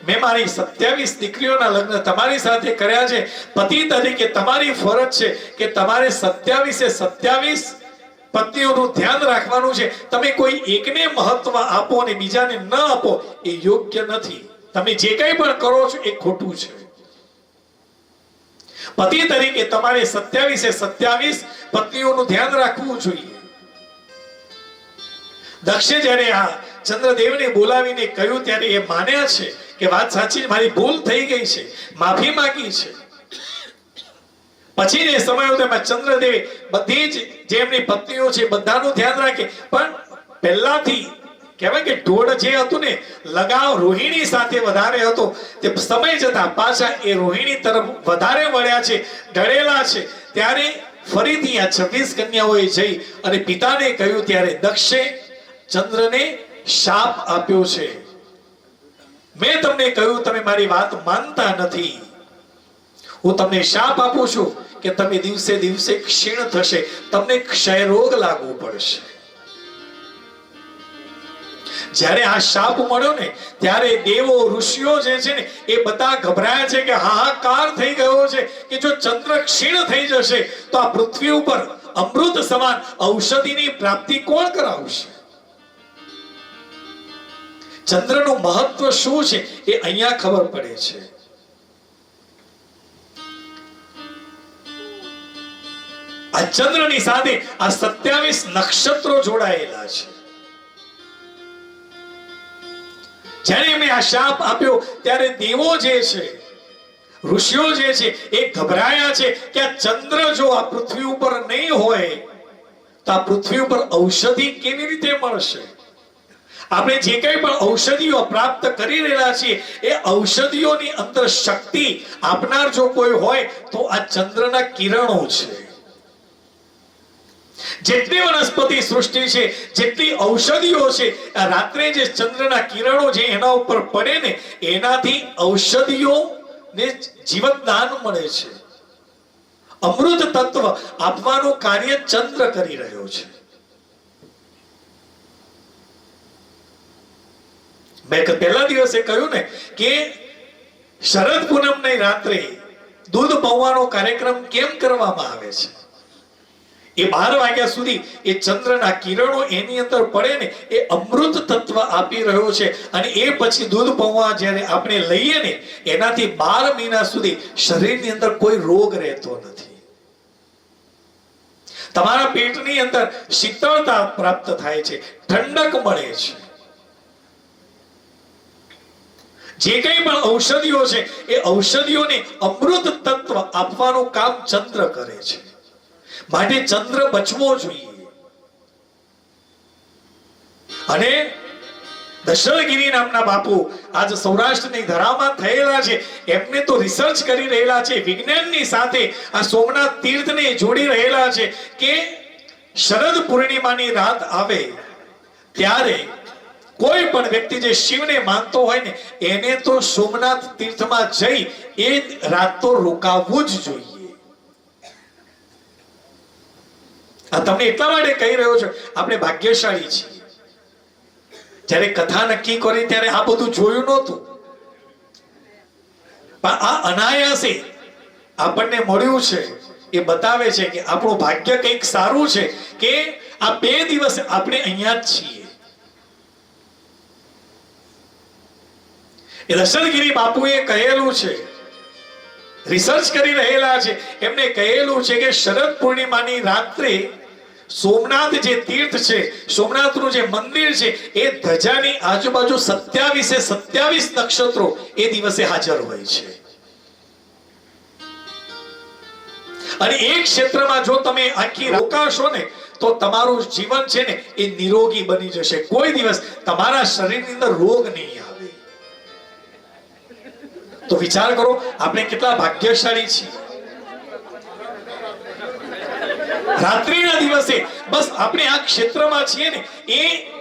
મેં મારી 27 દીકરીઓના લગ્ન તમારી સાથે કર્યા છે. પતિ તરીકે તમારી ફરજ છે કે તમારે 27 પત્નીઓનું ધ્યાન રાખવાનું છે. તમે કોઈ એકને મહત્વ આપો અને બીજાને ન આપો એ યોગ્ય નથી. તમે જે કંઈ પણ કરો છો એ ખોટું છે. પતિ તરીકે તમારે 27 પત્નીઓનું ધ્યાન રાખવું જોઈએ. દક્ષે જ્યારે આ ચંદ્રદેવને બોલાવીને કહ્યું ત્યારે એ માન્યા છે કે વાત સાચી, મારી ભૂલ થઈ ગઈ છે, માફી માંગી છે. પછી એ સમય તેમાં ચંદ્રદેવે બધી જ જે એમની પત્નીઓ છે બધાનું ધ્યાન રાખે, પણ પહેલાથી કહેવાય કે ઢોળ જે હતું ને લગાવ રોહિણી સાથે વધારે હતો, તે સમય જતા પાછા એ રોહિણી તરફ વધારે વળ્યા છે, ઢળેલા છે. ત્યારે ફરીથી આ 26 કન્યાઓએ જઈ અને પિતાને કહ્યું ત્યારે દક્ષે ચંદ્રને શાપ આપ્યો છે. મેં તમને કહ્યું તમે મારી વાત માનતા નથી, હું તમને શાપ આપું છું કે તમે દિવસે દિવસે ક્ષીણ થશે, તમને ક્ષય રોગ લાગુ પડશે. જ્યારે આ શાપ મળ્યો ને ત્યારે દેવો ઋષિઓ જે છે ને એ બધા ગભરાયા છે કે હાહાકાર થઈ ગયો છે કે જો ચંદ્ર ક્ષીણ થઈ જશે તો આ પૃથ્વી ઉપર અમૃત સમાન ઔષધિની પ્રાપ્તિ કોણ કરાવશે? ચંદ્રનું મહત્વ શું છે એ અહીંયા ખબર પડે છે. આ ચંદ્રની સાથે આ 27 નક્ષત્રો જોડાયેલા છે. જ્યારે એમણે આ શાપ આપ્યો ત્યારે દેવો જે છે ઋષિઓ જે છે એ ગભરાયા છે કે આ ચંદ્ર જો આ પૃથ્વી ઉપર નહીં હોય તો આ પૃથ્વી ઉપર ઔષધિ કેવી રીતે મળશે? આપણે જે કંઈ પણ ઔષધિઓ પ્રાપ્ત કરી રહેલા છીએ એ ઔષધિઓની અંદર શક્તિ આપનાર જો કોઈ હોય તો આ ચંદ્રના કિરણો છે. જેટલી વનસ્પતિ સૃષ્ટિ છે, જેટલી ઔષધિઓ છે, આ રાત્રે જે ચંદ્રના કિરણો જે એના ઉપર પડે ને એનાથી ઔષધિઓને જીવનદાન મળે છે. અમૃત તત્વ આપવાનું કાર્ય ચંદ્ર કરી રહ્યો છે. મેં પહેલા દિવસે કહ્યું ને કે શરદ પૂનમની રાત્રે દૂધ પૌવાનો કાર્યક્રમ કેમ કરવામાં આવે છે? એ 12 વાગ્યા સુધી એ ચંદ્રના કિરણો એની અંદર પડે ને એ અમૃત તત્વ આપી રહ્યો છે અને એ પછી દૂધ પૌવા જ્યારે આપણે લઈએ ને એનાથી 12 મહિના સુધી શરીરની અંદર કોઈ રોગ રહેતો નથી. તમારા પેટની અંદર શીતળતા પ્રાપ્ત થાય છે, ઠંડક મળે છે. જે કંઈ પણ ઔષધિઓ છે એ ઔષધિઓને અમૃત તત્વ આપવાનું કામ ચંદ્ર કરે છે. માટે ચંદ્ર બચવો જોઈએ. અને દશરથગીરી નામના બાપુ આજ સૌરાષ્ટ્રની ધરામાં થયેલા છે. એમને તો રિસર્ચ કરી રહેલા છે, વિજ્ઞાનની સાથે આ સોમનાથ તીર્થને જોડી રહેલા છે કે શરદ પૂર્ણિમાની રાત આવે ત્યારે કોઈ પણ વ્યક્તિ જે શિવને માનતો હોય ને એને તો સોમનાથ તીર્થમાં જઈ એ રાત તો રોકાવવું જ જોઈએ. આ તમને એટલા માટે કહી રહ્યો છું, આપણે ભાગ્યશાળી છીએ. જ્યારે કથા નક્કી કરી ત્યારે આ બધું જોયું નહોતું, પણ આ અનાયાસે આપણને મળ્યું છે. એ બતાવે છે કે આપણું ભાગ્ય કંઈક સારું છે કે આ 2 દિવસ આપણે અહીંયા જ છીએ. એ દશરથગીરી બાપુએ કહેલું છે, રિસર્ચ કરી રહેલા છે, એમને કહેલું છે કે શરદ પૂર્ણિમાની રાત્રે સોમનાથ જે તીર્થ છે, સોમનાથનું જે મંદિર છે એ ધજાની આજુબાજુ 27 નક્ષત્રો એ દિવસે હાજર હોય છે. અને એક ક્ષેત્રમાં જો તમે આખી રોકાશો ને તો તમારું જીવન છે ને એ નિરોગી બની જશે. કોઈ દિવસ તમારા શરીરની અંદર રોગ નહીં આવે. તો વિચાર કરો આપણે કેટલા ભાગ્યશાળી છીએ. રાત્રિના દિવસે બસ આપણે આ ક્ષેત્રમાં છીએ ને એ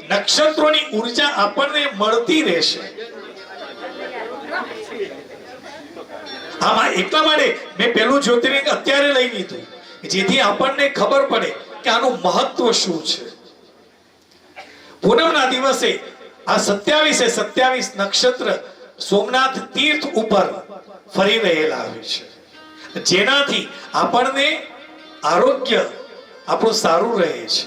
નક્ષત્રોની ઉર્જા આપણને મળતી રહેશે. આમાં એટલા માટે મેં પેલું જ્યોતિર્લિંગ અત્યારે લઈ લીધું જેથી આપણને ખબર પડે કે આનું મહત્વ શું છે. પૂનમના દિવસે આ 27 નક્ષત્ર સોમનાથ તીર્થ ઉપર ફરી રહેલા હોય છે, જેનાથી આપણને આરોગ્ય આપણું સારું રહે છે.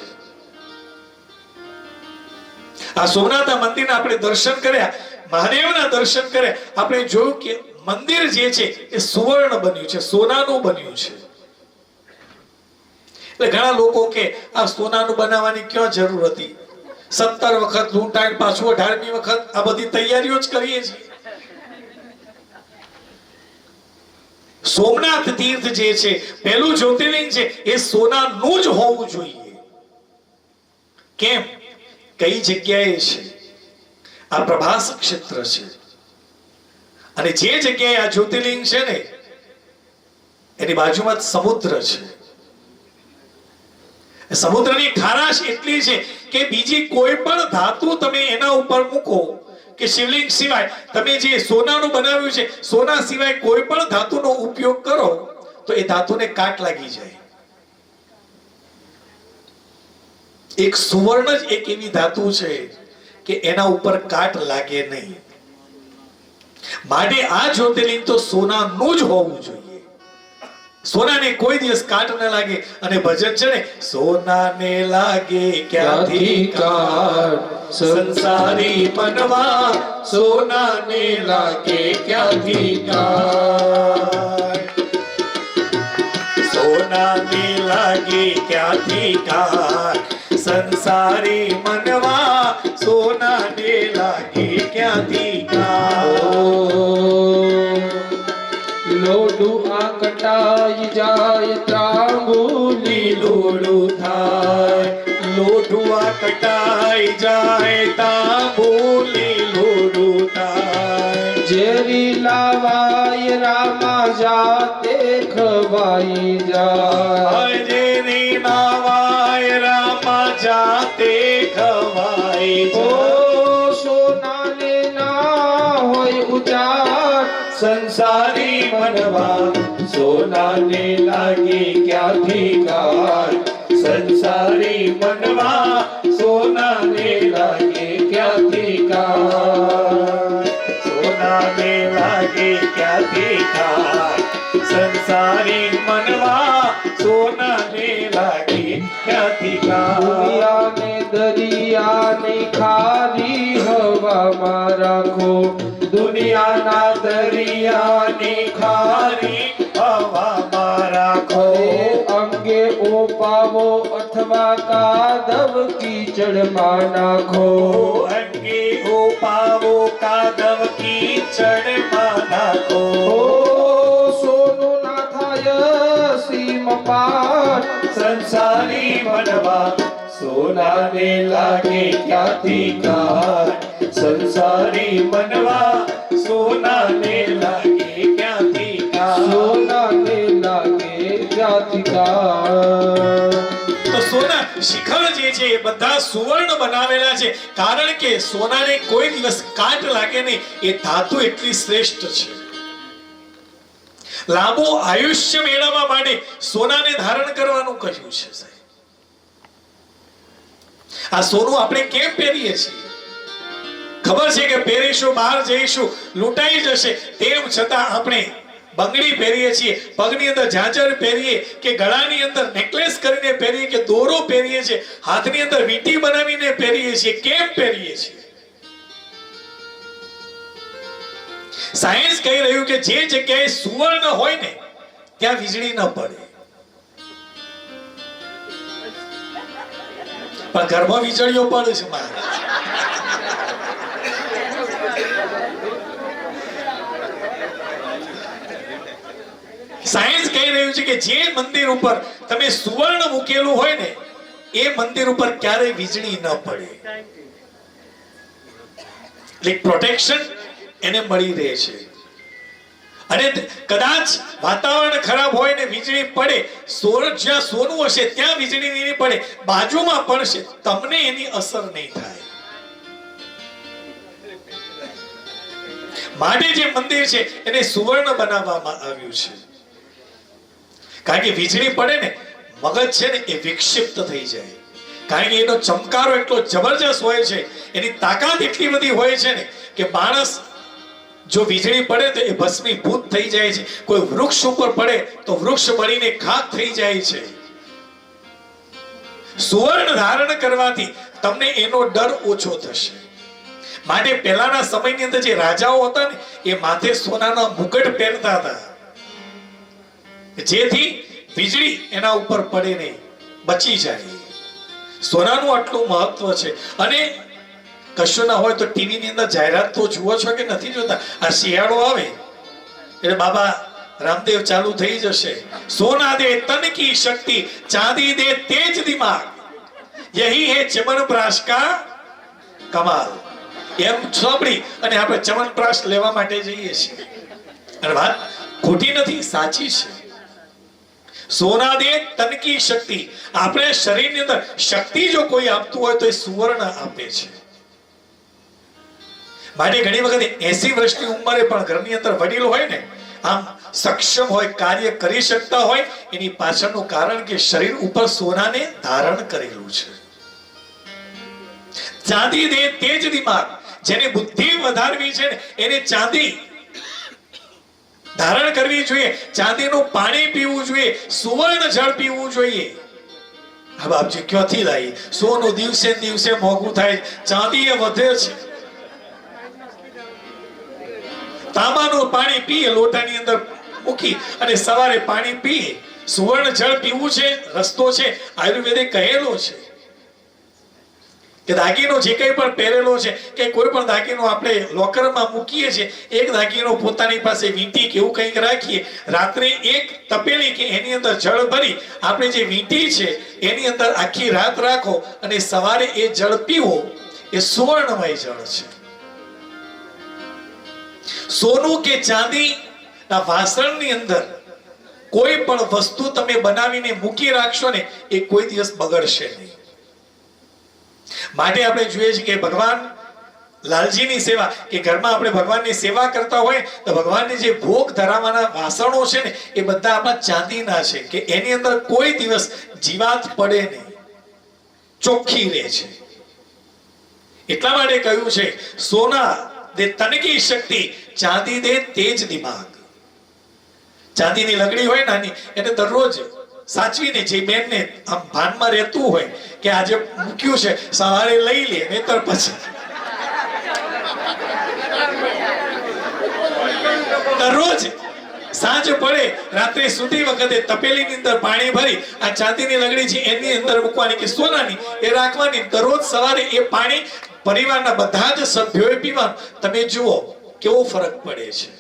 આ સોમનાથ મંદિરના આપણે દર્શન કર્યા, મહાદેવના દર્શન કર્યા, આપણે જોયું કે મંદિર જે છે એ સુવર્ણ બન્યું છે, સોનાનું બન્યું છે. એટલે ઘણા લોકો કે આ સોનાનું બનાવવાની ક્યાં જરૂર હતી? 17 વખત લૂંટાણ, પાછું 18મી વખત આ બધી તૈયારીઓ જ કરીએ છીએ. સોમનાથ તીર્થ જે છે, પહેલું જ્યોતિર્લિંગ છે, એ સોનાનું જ હોવું જોઈએ. કેમ? કઈ જગ્યાએ છે? આ પ્રભાસ ક્ષેત્ર છે. અને જે જગ્યાએ આ જ્યોતિર્લિંગ છે ને એની બાજુમાં સમુદ્ર છે. સમુદ્રની ખારાશ એટલી છે કે બીજી કોઈ પણ ધાતુ તમે એના ઉપર મૂકો કે શિવલિંગ સિવાય તમે જે સોનાનું બનાવ્યું છે, સોના સિવાય કોઈ પણ ધાતુનો ઉપયોગ કરો તો એ ધાતુને કાટ લાગી જાય. એક સુવર્ણ જ એક એવી ધાતુ છે કે એના ઉપર કાટ લાગે નહીં. માટે આ જ્યોતિર્લિંગ તો સોનાનું જ હોવું જોઈએ. સોનાને કોઈ દિવસ કાટ ન લાગે. અને ભજન છે ને, સોનાને લાગે ક્યાંથી કાટ, સંસારી મનવા સોનાને લાગે ક્યાંથી કાટ, સોનાને લાગે ક્યાંથી કાટ, સંસારી મનવા સોનાને લાગે ક્યાંથી કાટ. લોઢું આ કટાઈ જાય ત્રાંબુલી લોઢું થાય લોઢુઆ કટાઈ જાય તાંબુલી લોઢું થાય ઝેરી લાવાય રામા જાતે ખવાઈ જાય જેની નાવાય રામા જાતે ખવાય ઓ જાય સોનાને ના હોય ઉજાડ સંસારી મનવા સોનાને લાગે ક્યાંથી ગાઢ સંસારી મનવા સોનાને લાગે ક્યાંથી ગાઢ સોનાને લાગે ક્યાંથી ગાઢ સંસારી મનવા સોનાને લાગે ક્યાંથી ગાઢ દુનિયાને દરિયાને ખારી હવામાં રાખો દુનિયાના દરિયાની ખારી હવામાં રાખો અંગે ઓપાવો અથવા કાદવ કીચડમાં નાખો અંગે ઉપાવો કાદવ કીચડમાં નાખો ઓ સોનું ના થાય સીમ પાર સંસારી મનવા સોનાને લાગે ક્યાંથી ગાઢ સંસારી મનવા સોનાને લાગે ક્યાંથી ગાઢ સોનાને લાગે જાતિકા તો સોના શિખર જે છે એ બધા સુવર્ણ બનાવેલા છે કારણ કે સોનાને કોઈ દિવસ કાટ લાગે નહીં એ ધાતુ એટલી શ્રેષ્ઠ છે લાંબુ આયુષ્ય મેળવવા માટે સોનાને ધારણ કરવાનું કહ્યું છે સાહેબ આ સોનું આપણે કેમ પહેરીએ છીએ ખબર છે કે પહેરીશું બહાર જઈશું લૂંટાઈ જશે તેમ છતાં આપણે બંગડી પહેરીએ છીએ પગની અંદર ઝાંઝર પહેરીએ કે ગળાની અંદર નેકલેસ કરીને પહેરીએ કે દોરો પહેરીએ છીએ હાથની અંદર વીંટી બનાવીને પહેરીએ છીએ કેમ પહેરીએ છીએ સાયન્સ કહી રહ્યું કે જે જગ્યાએ સુવર્ણ હોય ને ત્યાં વીજળી ન પડે પણ ઘરમાં વીજળીઓ પડે છે મહારાજ સાયન્સ કહી રહ્યું છે કે જે મંદિર ઉપર તમે સુવર્ણ મૂકેલું હોય ને એ મંદિર ઉપર ક્યારેય વીજળી ન પડે એટલે પ્રોટેક્શન એને મળી રહે છે અને કદાચ વાતાવરણ ખરાબ હોય ને વીજળી પડે જ્યાં સોનું હશે ત્યાં વીજળી નહીં પડે બાજુમાં પડશે તમને એની અસર નહીં થાય માટે જે મંદિર છે એને સુવર્ણ બનાવવામાં આવ્યું છે કારણ કે વીજળી પડે ને મગજ છે ને એ વિક્ષિપ્ત થઈ જાય કારણ કે એનો ચમકારો એટલો જબરજસ્ત હોય છે એની તાકાત એટલી બધી હોય છે ને કે માણસ જો વીજળી પડે તો એ ભસ્મીભૂત થઈ જાય છે કોઈ વૃક્ષ ઉપર પડે તો વૃક્ષ બળીને ખાક થઈ જાય છે સુવર્ણ ધારણ કરવાથી તમને એનો ડર ઓછો થશે માટે પહેલાના સમયની અંદર જે રાજાઓ હતા ને એ માથે સોનાના મુકટ પહેરતા હતા જેથી વીજળી એના ઉપર પડે નહીં બચી જાય સોનાનું આટલું મહત્વ છે અને કશું ના હોય તો ટીવી ની અંદર જાહેરાત તો જુઓ છો કે નથી જોતા આ શિયાળો આવે એટલે બાબા રામદેવ ચાલુ થઈ જશે સોના દે તન કી શક્તિ ચાંદી દે તેજ દિમાગ યહી હે ચમનપ્રાશ કા કમાલ એમ સાંભળી અને આપણે ચમનપ્રાશ લેવા માટે જઈએ છીએ અને વાત ખોટી નથી સાચી છે સોના દે તન કી શક્તિ આપણે શરીરની અંદર શક્તિ જો કોઈ આપતું હોય તો એ સુવર્ણ આપે છે માટે ઘણી વખત 80 વર્ષની ઉંમરે પણ ઘરની અંદર વડીલ હોય ને આમ સક્ષમ હોય કાર્ય કરી શકતા હોય એની પાછળનું કારણ કે શરીર ઉપર સોનાને ધારણ કરેલું છે ચાંદી દે તેજ દિમાગ જેને બુદ્ધિ વધારવી છે ને એને ચાંદી ધારણ કરવી જોઈએ ચાંદીનું પાણી પીવું જોઈએ સુવર્ણ જળ પીવું જોઈએ હા બાપજી ક્યાંથી લાવી સોનું દિવસે દિવસે મોંઘું થાય ચાંદી એ વધે છે તાંબાનું પાણી પીએ લોટાની અંદર મૂકી અને સવારે પાણી પીએ સુવર્ણ જળ પીવું છે રસ્તો છે આયુર્વેદે કહેલો છે કે દાગીનો જે કંઈ પણ પહેરેલો છે કે કોઈ પણ દાગીનો આપણે લોકરમાં મૂકીએ છીએ, એક દાગીનો પોતાની પાસે વીંટી કે એવું કંઈક રાખીએ, રાત્રે એક તપેલી કે એની અંદર જળ ભરી આપણે જે વીંટી છે એની અંદર આખી રાત રાખો અને સવારે એ જળ પીવો, એ સુવર્ણમય જળ છે. સોનું કે ચાંદી ના વાસણની અંદર કોઈ પણ વસ્તુ તમે બનાવીને મૂકી રાખશો ને એ કોઈ દિવસ બગડશે નહીં. માટે આપણે જોઈએ છીએ કે ભગવાન લાલજીની સેવા કે ઘરમાં આપણે ભગવાનની સેવા કરતા હોય તો ભગવાનને જે ભોગ ધરાવવાના વાસણો છે ને એ બધા આપણા ચાંદીના છે કે એની અંદર કોઈ દિવસ જીવાત પડે નહીં, ચોખ્ખી રહે છે. એટલા માટે કહ્યું છે સોના દે તન કી શક્તિ, ચાંદી દે તેજ દિમાગ. ચાંદીની લકડી હોય નાની એને દરરોજ સાચવીને જે બેનને આમ ભાનમાં રહેતું હોય કે આજે મૂક્યું છે સવારે લઈ લે, નહીતર પછી દરરોજ સાંજ પડે રાત્રે સુધી વખતે તપેલીની અંદર પાણી ભરી આ ચાંદીની લગડી છે એની અંદર મૂકવાની કે સોનાની એ રાખવાની, દરરોજ સવારે એ પાણી પરિવારના બધા જ સભ્યોએ પીવાનું. તમે જુઓ કેવો ફરક પડે છે.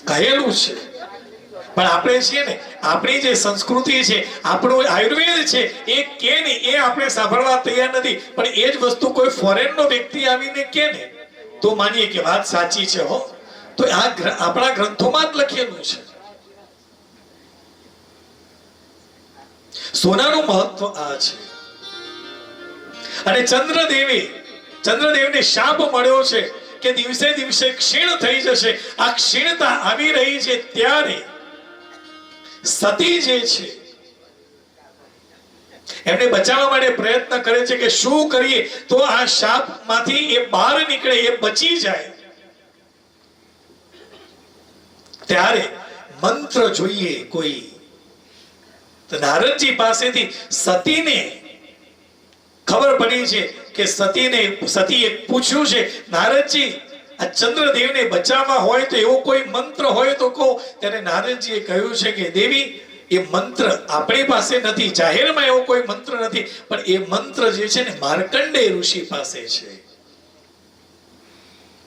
કહેલું છે પણ આપણે છીએ ને, આપણી જે સંસ્કૃતિ છે, આપણું આયુર્વેદ છે એ કે ને એ આપણે સાંભળવા તૈયાર નથી. પણ એ જ વસ્તુ કોઈ ફોરેનનો વ્યક્તિ આવીને કે ને તો માનીએ કે વાત સાચી છે. હો તો આ આપણા ગ્રંથોમાં જ લખેલું છે. સોનાનું મહત્વ આ છે. અને ચંદ્રદેવને શાપ મળ્યો છે કે દિવસે દિવસે ક્ષીણ થઈ જશે. આ ક્ષીણતા આવી રહી છે ત્યારે સતી જે છે એમને બચાવવા માટે પ્રયત્ન કરે છે કે શું કરીએ તો આ શાપમાંથી એ બહાર નીકળે, એ બચી જાય. ત્યારે મંત્ર જોઈએ કોઈ. તો નારદજી પાસેથી સતીને ખબર પડી છે કે સતીએ પૂછ્યું છે, નારદજી આ ચંદ્રદેવને બચાવવા હોય તો એવો કોઈ મંત્ર હોય તો કહો. ત્યારે નારદજીએ કહ્યું છે કે દેવી એ મંત્ર આપણી પાસે નથી, જાહેરમાં એવો કોઈ મંત્ર નથી, પણ એ મંત્ર જે છે ને માર્કંડેય ઋષિ પાસે છે.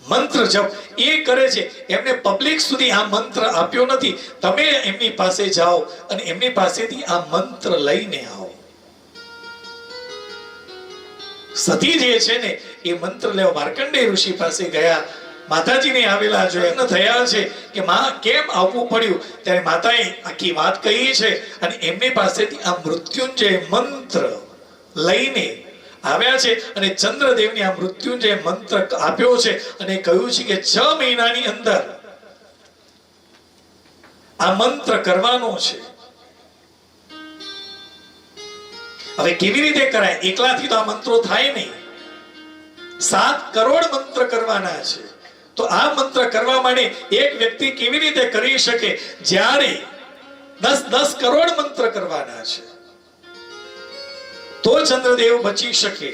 મંત્ર જપ એ કરે છે, એમને પબ્લિક સુધી આ મંત્ર આપ્યો નથી. તમે એમની પાસે જાઓ અને એમની પાસેથી આ મંત્ર લઈને આવો. સતી જે છે ને એ મંત્ર લેવા માર્કંડેય ઋષિ પાસે ગયા. માતાજીને આવેલા જોયા થયા છે કે માં કેમ આવવું પડ્યું? ત્યારે માતાએ આખી વાત કહી છે અને એમની પાસેથી આ મૃત્યુંજય મંત્ર લઈને આવ્યા છે અને ચંદ્રદેવને આ મૃત્યુંજય મંત્ર આપ્યો છે અને કહ્યું છે કે 6 મહિનાની અંદર આ મંત્ર કરવાનો છે. હવે કેવી રીતે કરાય? એકલાથી તો આ મંત્રો થાય નહીં. 7 કરોડ મંત્ર કરવાના છે. તો આ મંત્ર કરવા માટે એક વ્યક્તિ કેવી રીતે કરી શકે? જ્યારે 10 કરોડ મંત્ર કરવાના છે તો ચંદ્રદેવ બચી શકે.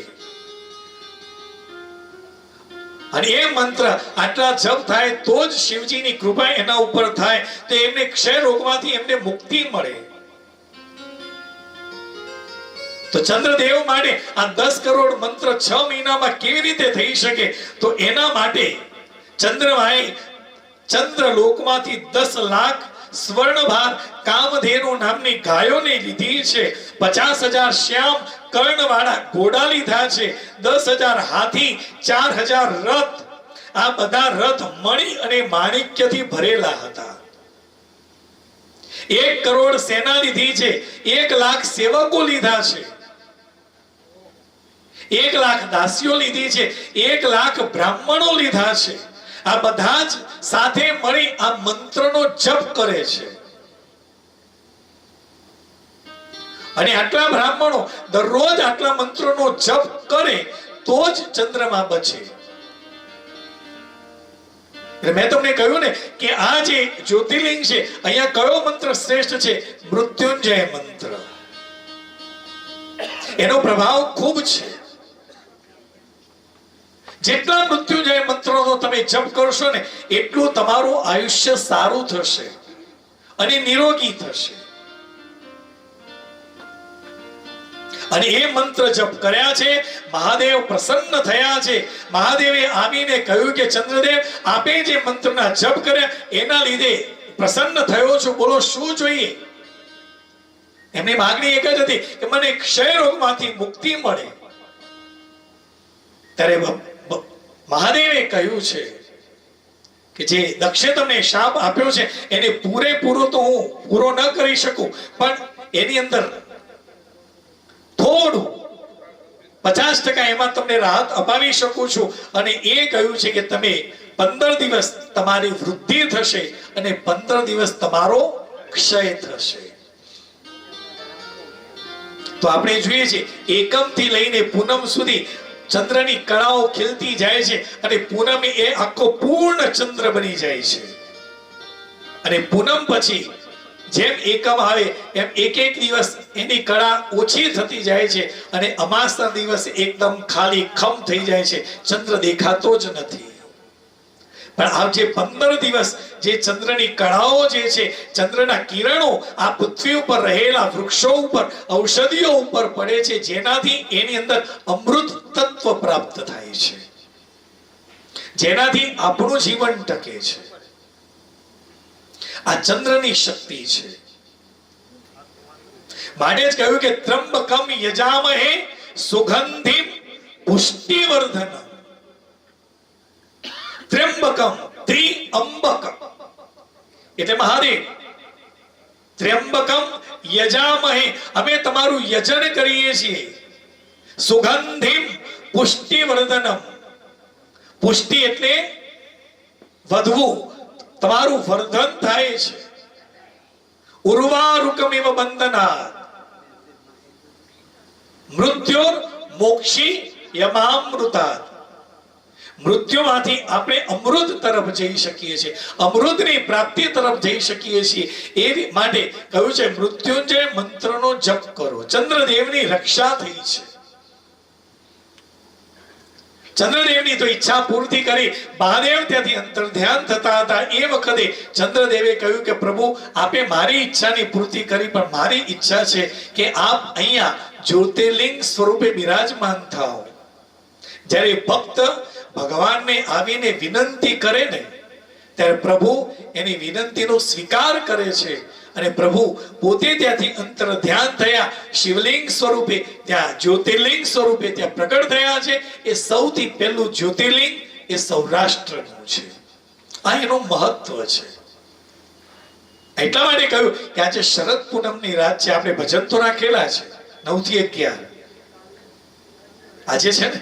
અને એ મંત્ર આટલા જપ થાય તો જ શિવજીની કૃપા એના ઉપર થાય તો એમને ક્ષય રોગમાંથી એમને મુક્તિ મળે. તો ચંદ્રદેવ માટે આ 10 કરોડ મંત્ર 6 મહિનામાં કેવી રીતે થઈ શકે? તો એના માટે ચંદ્રમાએ ચંદ્રલોકમાંથી 10 લાખ સ્વર્ણભાર કામધેનુ નામની ગાયોને લીધી છે. 50,000 શ્યામ કર્ણવાળા ઘોડા લીધા છે. 10,000 હાથી, 4,000 રથ. આ બધા રથ મણી અને માણિક્યથી ભરેલા હતા. 1 કરોડ સેના લીધી છે. 1 લાખ સેવકો લીધા છે. 1 લાખ દાસીઓ લીધી છે. 1 લાખ બ્રાહ્મણો લીધા છે. આ બધા જ સાથે મળી આ મંત્રનો જપ કરે છે. અને આટલા બ્રાહ્મણો દરરોજ આટલા મંત્રોનો જપ કરે તો જ ચંદ્રમાં બચે. મેં તમને કહ્યું ને કે આ જે જ્યોતિર્લિંગ છે અહીંયા કયો મંત્ર શ્રેષ્ઠ છે? મૃત્યુંજય મંત્ર. એનો પ્રભાવ ખૂબ છે. જેટલા મૃત્યુંજય મંત્રોનો તમે જપ કરશો ને એટલું તમારું આયુષ્ય સારું થશે અને નિરોગી થશે. અને એ મંત્ર જપ કર્યા છે. મહાદેવ પ્રસન્ન થયા છે. મહાદેવે આવીને કહ્યું કે ચંદ્રદેવ, આપે જે મંત્રના જપ કર્યા એના લીધે પ્રસન્ન થયો છું, બોલો શું જોઈએ? એમની માંગણી એક જ હતી કે મને ક્ષય રોગમાંથી મુક્તિ મળે. ત્યારે મહાદેવે કહ્યું છે કે જે દક્ષે તમને શાપ આપ્યો છે એને પૂરેપૂરો તો હું પૂરો ન કરી શકું, પણ એની અંદર થોડું 50% એમાં તમને રાહત અપાવી શકું છું. અને એ કહ્યું છે કે તમે 15 દિવસ તમારી વૃદ્ધિ થશે અને 15 દિવસ તમારો ક્ષય થશે. તો આપણે જોઈએ છે એકમ થી લઈને પૂનમ સુધી ચંદ્રની કળાઓ ખીલતી જાય છે અને પૂનમ એ આખો પૂર્ણ ચંદ્ર બની જાય છે. અને પૂનમ પછી જેમ એકમ આવે એમ એક એક દિવસ એની કળા ઓછી થતી જાય છે અને અમાસના દિવસે એકદમ ખાલી ખમ થઈ જાય છે, ચંદ્ર દેખાતો જ નથી. પણ આ જે 15 દિવસ જે ચંદ્રની કળાઓ જે છે, ચંદ્રના કિરણો આ પૃથ્વી ઉપર રહેલા વૃક્ષો ઉપર, ઔષધિઓ ઉપર પડે છે, જેનાથી એની અંદર અમૃત તત્વ પ્રાપ્ત થાય છે, જેનાથી આપણું જીવન ટકે છે. આ ચંદ્રની શક્તિ છે. માટે જ કહ્યું કે ત્રંબકમ યજામહે સુગંધિમ પુષ્ટિવર્ધનમ. ત્ર્યંબકમ, ત્રિઅંબક એટલે મહાદેવ. ત્ર્યંબકમ યજામહે, અમે તમારું યજન કરીએ છીએ. સુગંધિમ પુષ્ટિવર્ધનમ, પુષ્ટિ એટલે વધવું, તમારું વર્ધન થાય છે. ઉર્વારુકમિવ બંધનાત મૃત્યોર મોક્ષી યમામૃતાત. મૃત્યુમાંથી આપણે અમૃત તરફ જઈ શકીએ છીએ, અમૃતની પ્રાપ્તિ તરફ જઈ શકીએ છીએ. એ માટે કહ્યું છે મૃત્યુંજય મંત્રનો જપ કરો. ચંદ્રદેવની રક્ષા થઈ છે. ચંદ્રદેવની તો ઈચ્છા પૂર્તિ કરી. મહાદેવ ત્યાંથી અંતર ધ્યાન થતા હતા એ વખતે ચંદ્રદેવે કહ્યું કે પ્રભુ, આપે મારી ઈચ્છાની પૂર્તિ કરી, પણ મારી ઈચ્છા છે કે આપ અહીંયા જ્યોતિર્લિંગ સ્વરૂપે બિરાજમાન થાઓ. જ્યારે ભક્ત ભગવાનને આવીને વિનંતી કરે ને ત્યારે પ્રભુ એની વિનંતીનો સ્વીકાર કરે છે. અને પ્રભુ પોતે ત્યાંથી અંતર ધ્યાન થયા, શિવલિંગ સ્વરૂપે ત્યાં જ્યોતિર્લિંગ સ્વરૂપે ત્યાં પ્રગટ થયા છે. એ સૌથી પહેલું જ્યોતિર્લિંગ એ સૌરાષ્ટ્રનું છે. આ એનું મહત્વ છે. એટલા માટે કહ્યું કે આજે શરદ પૂનમની રાત છે. આપણે ભજન તો રાખેલા છે 9 થી 11. આજે છે ને,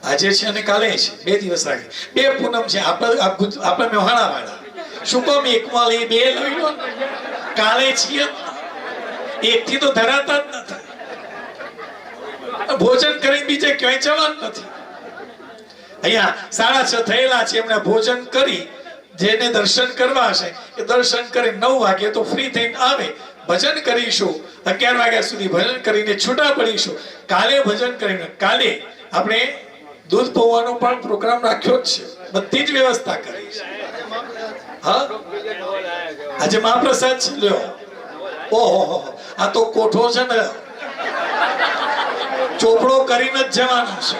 આજે છે અને કાલે છે, 2 દિવસ રાખે. 2 પૂનમ છે. આપણે મેહાણા વાળા શું કહો, એકમાં લઈ 2 લઈ લો. કાલે છીએ, એકથી તો ધરાતા જ નથી. ભોજન કરીને બીજે ક્યાંય જવાનું નથી. અહીંયા 6:30 થયેલા છે. એમણે ભોજન કરી, જેને દર્શન કરવા હશે એ દર્શન કરી 9 વાગે તો ફ્રી થઈને આવે. ભજન કરીશું 11 વાગ્યા સુધી ભજન કરીને છૂટા પડીશું. કાલે ભજન કરીને કાલે આપણે દૂધ પૌવાનો પણ પ્રોગ્રામ રાખ્યો જ છે. બધી જ વ્યવસ્થા કરી છે. હા, આજે મહાપ્રસાદ છે. લ્યો, ઓહો, આ તો કોઠો છે ને, ચોપડો કરીને જ જવાનું છે.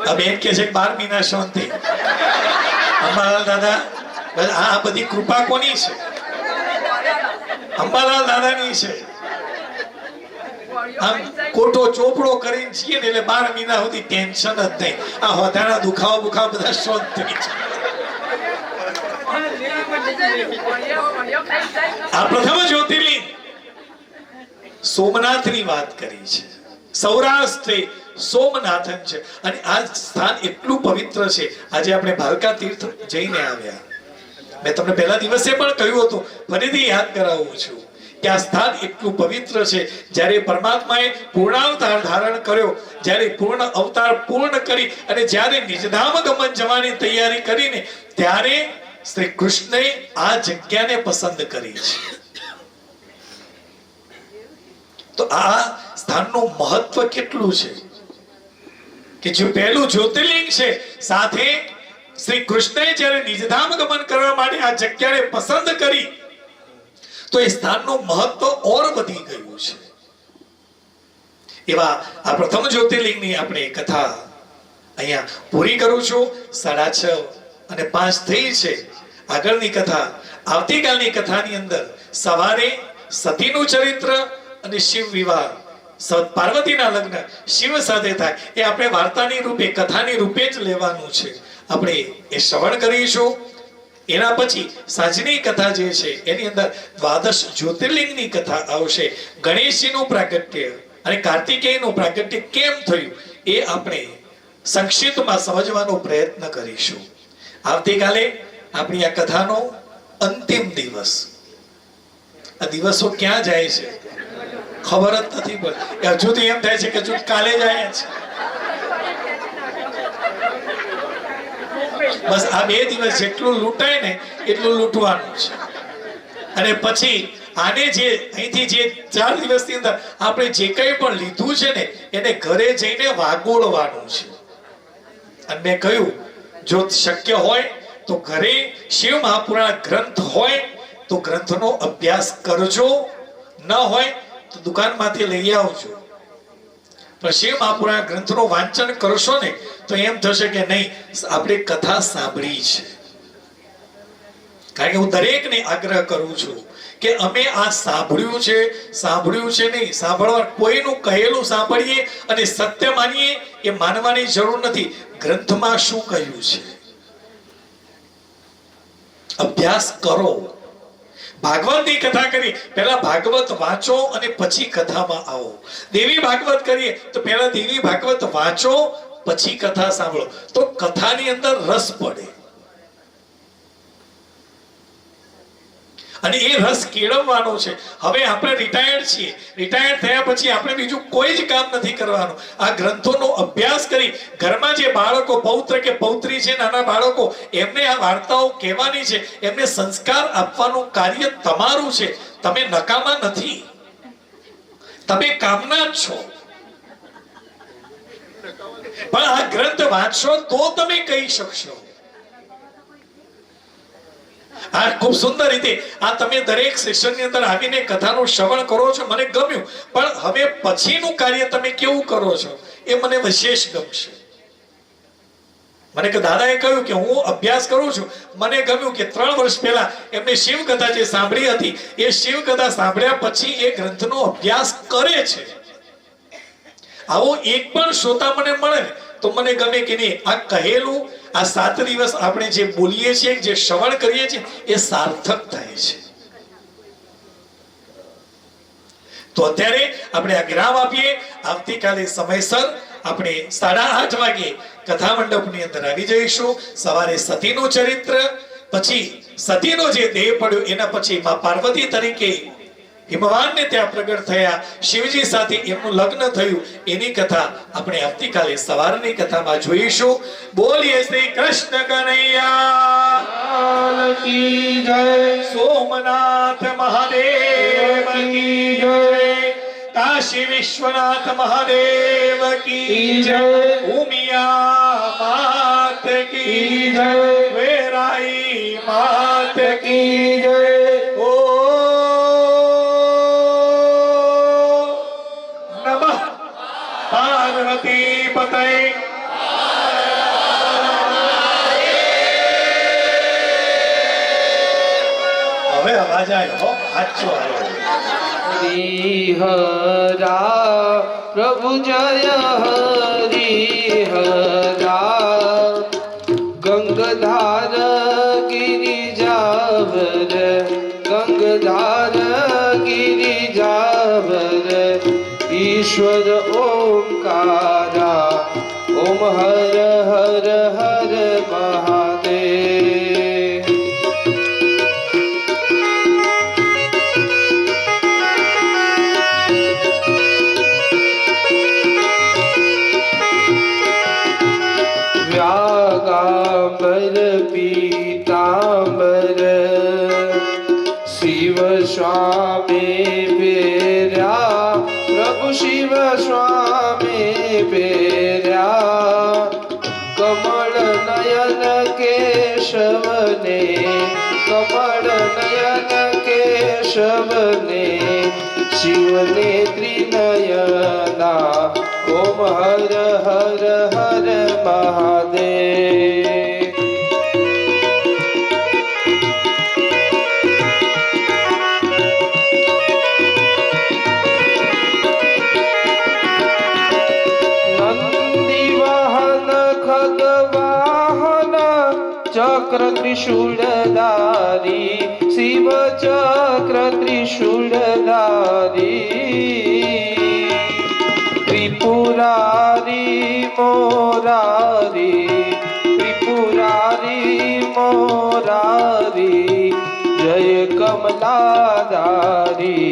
આ બેન કે છે 12 મહિના શાંતિ. અંબાલાલ દાદા, આ બધી કૃપા કોની છે? અંબાલાલ દાદાની છે. આમ કોટો ચોપડો કરીને છીએ ને એટલે 12 મહિના સુધી ટેન્શન જ નહીં. આ હોધાના દુખાવા બુખાવા બધા શોધ થઈ છે. આ પ્રથમ જ્યોતિર્લિંગ સોમનાથની વાત કરી છે. સૌરાષ્ટ્રે સોમનાથન છે અને આ સ્થાન એટલું પવિત્ર છે. આજે આપણે ભાલકા તીર્થ જઈને આવ્યા. મેં તમને પહેલા દિવસે પણ કહ્યું હતું, ફરીથી યાદ કરાવું છું કે આ સ્થાન એટલું પવિત્ર છે. જ્યારે પરમાત્માએ પૂર્ણાવતાર ધારણ કર્યો, જ્યારે પૂર્ણ અવતાર પૂર્ણ કરી અને જ્યારે નિજધામ ગમન જવાની તૈયારી કરીને ત્યારે શ્રી કૃષ્ણએ આ જગ્યાને પસંદ કરી છે. તો આ સ્થાનનું મહત્વ કેટલું છે કે જે પહેલું જ્યોતિર્લિંગ છે, સાથે શ્રી કૃષ્ણએ જ્યારે નિજધામ ગમન કરવા માટે આ જગ્યાને પસંદ કરી તો એ સ્થાનનું મહત્વ ઓર વધી ગયું છે. એવા આ પ્રથમ જ્યોતિર્લિંગની આપણે કથા અહીંયા પૂરી કરું છું. 6:30 અને 5 થઈ છે. આગળની કથા આવતીકાલની કથાની અંદર સવારે સતીનું ચરિત્ર અને શિવ વિવાહ, પાર્વતીના લગ્ન શિવ સાથે થાય એ આપણે વાર્તાની રૂપે, કથાની રૂપે જ લેવાનું છે. આપણે એ શ્રવણ કરીશું. એના પછી સાંજની કથા જે છે એની અંદર દ્વાદશ જ્યોતિર્લિંગની કથા આવશે. ગણેશજીનું પ્રાગટ્ય અને કાર્તિકેયનું પ્રાગટ્ય કેમ થયું એ આપણે સંક્ષિપ્તમાં સમજવાનો પ્રયત્ન કરીશું. આવતીકાલે આપણી આ કથાનો અંતિમ દિવસ. આ દિવસો ક્યાં જાય છે ખબર જ નથી પડતી. હજુ તો એમ થાય છે કે હજુ કાલે જ આવ્યા છે. બસ આ 2 દિવસ જેટલું લૂંટાય ને એટલું લૂંટવાનું છે. અને પછી આને જે અહીંથી જે 4 દિવસની અંદર આપણે જે કંઈ પણ લીધું છે ને એને ઘરે જઈને વાગોળવાનું છે. અને મેં કહ્યું જો શક્ય હોય તો ઘરે શિવ મહાપુરાણ ગ્રંથ હોય તો ગ્રંથનો અભ્યાસ કરજો, ન હોય તો દુકાનમાંથી લઈ આવજો. પણ શિવ મહાપુરાણ ગ્રંથનું વાંચન કરશો ને તો એમ થશે કે નહીં આપણે કથા સાંભળી છે. કારણ કે હું દરેકને આગ્રહ કરું છું કે અમે આ સાંભળ્યું છે નહીં, સાંભળવા કોઈનું કહેલું સાંભળીએ અને સત્ય માનીએ એ માનવાની જરૂર નથી. ગ્રંથમાં શું કહ્યું છે અભ્યાસ કરો. ભાગવતની કથા કરી પહેલા ભાગવત વાંચો અને પછી કથામાં આવો. દેવી ભાગવત કરીએ તો પહેલા દેવી ભાગવત વાંચો પછી કથા સાંભળો તો કથાની અંદર રસ પડે. અને એ રસ કેળવવાનો છે. હવે આપણે રિટાયર્ડ છીએ, રિટાયર્ડ થયા પછી આપણે બીજું કોઈ જ કામ નથી કરવાનું. આ ગ્રંથોનો અભ્યાસ કરી ઘરમાં જે બાળકો, પૌત્ર કે પૌત્રી છે, નાના બાળકો, એમને આ વાર્તાઓ કહેવાની છે, એમને સંસ્કાર આપવાનું કાર્ય તમારું છે. તમે નકામા નથી, તમે કામના જ છો. પણ આ ગ્રંથ વાંચશો તો તમે કહી શકશો. આ ખૂબ સુંદર રીતે આ તમે દરેક સેશનની અંદર આવીને કથાનું શ્રવણ કરો છો, મને ગમ્યું. પણ હવે પછીનું કાર્ય તમે કેવું કરો છો એ મને વિશેષ ગમશે. મને કે દાદાએ કહ્યું કે હું અભ્યાસ કરું છું, મને ગમ્યું કે 3 વર્ષ પહેલા એમને શિવ કથા જે સાંભળી હતી એ શિવ કથા સાંભળ્યા પછી એ ગ્રંથનો અભ્યાસ કરે છે. આવો એક પણ શ્રોતા મને મળે ને તો મને ગમે કે નહીં આ કહેલું આ 7 દિવસ આપણે જે બોલીએ છીએ, જે શ્રવણ કરીએ છીએ એ સાર્થક થાય છે. તો અત્યારે આપણે આ વિરામ આપીએ. આવતીકાલે સમયસર આપણે 8:30 વાગે કથા મંડપની અંદર આવી જઈશું. સવારે સતીનું ચરિત્ર, પછી સતીનો જે દેહ પડ્યો એના પછી માં પાર્વતી તરીકે હિમવાનને ત્યાં પ્રગટ થયા, શિવજી સાથે એમનું લગ્ન થયું, એની કથા આપણે આવતીકાલે સવારની કથામાં જોઈશું. બોલીએ શ્રી કૃષ્ણ કનૈયા કી જય, સોમનાથ મહાદેવ કી જય, કાશી વિશ્વનાથ મહાદેવ કી જય, ઉમિયા માત કી જય, વેરાઈ માત કી જય. પાર્વતી પતય. હવે અવાજ આવ્યો, સાચો આવ્યો. હરિહરા પ્રભુ જય હરિહરા, ગંગધાર ગિરિજાવર, ગંગધાર ગિરિજાવર, ઈશ્વર ઓમકારા, ઓમ હર હર હર મહાદેવ. વ્યાગાંબર પીતાંબર, શિવ સ્વામી બેર્યા, પ્રભુ શિવ સ્વામી બેર્યા, કમળ નયન કેશવને, કમળ નયન કેશવ કેશવને શિવને ત્રિનયના ઓમ હર હર હર મહાદેવ. નંદી વાહન ખગવાહન ચક્ર ત્રિશૂળધારી શિવ ચક્ર ત્રિશૂળધારી ત્રિપુરારી મોરારી ત્રિપુરારી મોરારી જય કમલાધારી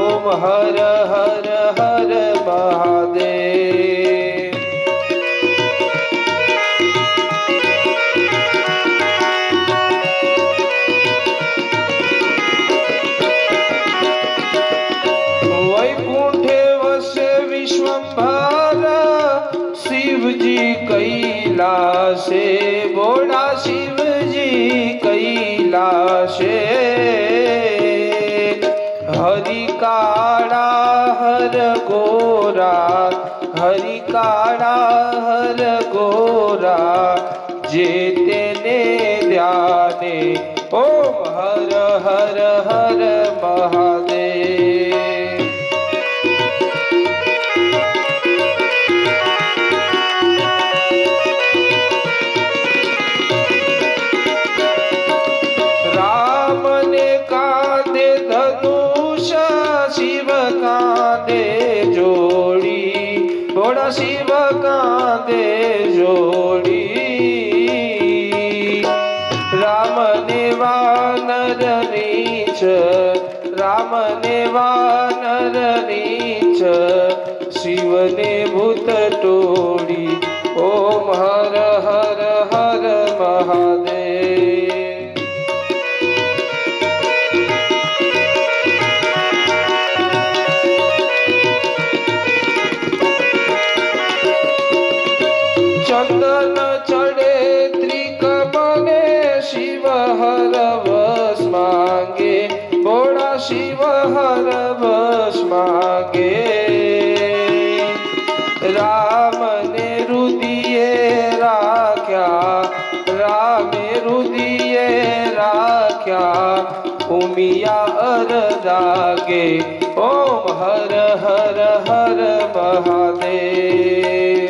ઓમ હર હર હર મહાદેવ. वैकुंठे वसे विश्वंभर शिवजी कैलाशे बोला शिवजी कैलाशे हरि काड़ा हर गोरा हरि काड़ा हर गोरा जे तेने ध्याने ओम हर हर हर મહાદેવ. રામને કાંધે ધનુષ શિવ કાંધે જોડી ભોળા શિવ કાંધે જોડી રામને વાનર નીચ રામને વાનર નીચ શિવને ભૂત ટોળી ઓમ હર હર હર મહાદેવ. ચંદન ચડે ત્રિકમને શિવ હર વસ માંગે ભોળા શિવ હર વસ માંગે રામને રુદિયે રાખ્યા રામે રુદિયે રાખ્યા ઉમિયા અરદાગે ઓમ હર હર હર મહાદેવ.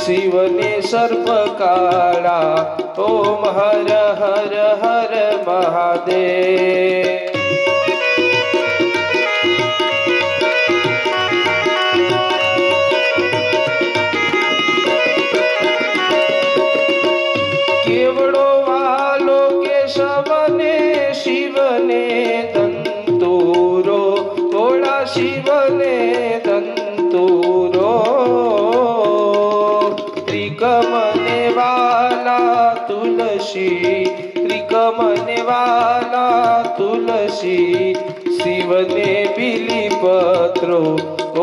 શિવને સર્પ કાળા ઓમ હર હર હર મહાદેવ. કેવડો વાલો કેશવને શિવને તંતુરો ભોળા શિવને તંતુરો ત્રિકમને વાલા તુલસી ત્રિકમને વાલા તુલસી શિવને બિલીપત્રો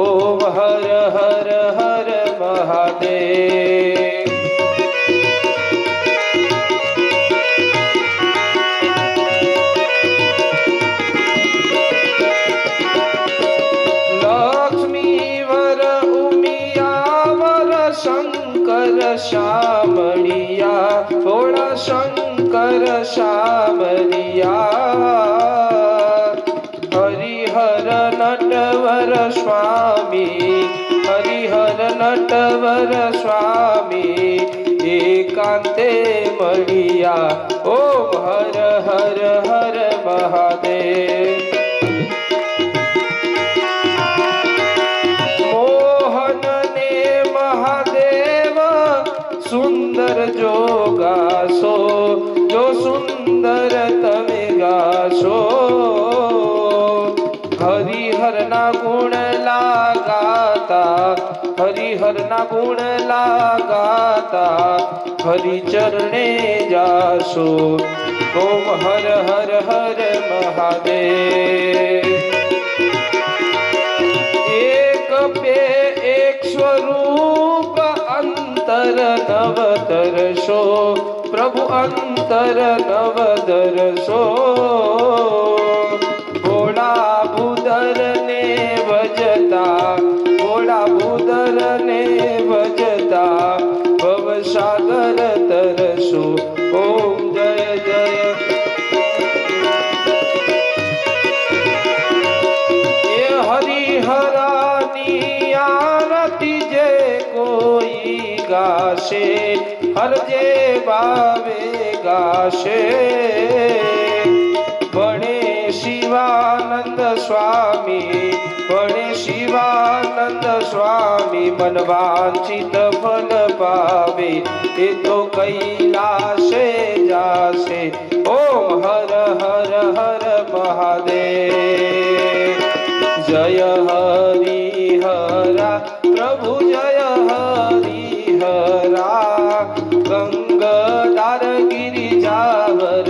ઓમ હર હર હર મહાદેવ. શંકર શામળિયા ભોળા શંકર શામળિયા હરિહર નટવર સ્વામી હરિહર નટવર સ્વામી એકાંતે મળિયા ઓમ હર હર હર મહાદેવ. સુંદર જો ગાશો જો સુંદર તમે ગાશો હરિહરના ગુણ લાગાતા હરિહરના ગુણ લાગાતા હરિચરણે જાશો ઓમ હર હર હર મહાદેવ. એક બે એક સ્વરૂપ અંતર ન અવતરશો પ્રભુ અંતર નવ દરશો ભોળા ભૂદર ને ભજતા ભોળા ભૂદર ને ભજતા ભવસાગર તરશો ઓમ જય જય એ હરિહરાની આરતી જે કોઈ ગાશે હર જે ભાવે ગાશે ભણે શિવાનંદ સ્વામી ભણે શિવાનંદ સ્વામી મન વાંચિત ફલ પાવે એ તો કૈલાસે જાશે ઓમ હર હર હર મહાદેવ જય હરિ હરા પ્રભુ જય હરિ હરા ગંગાધાર ગિરિજાવર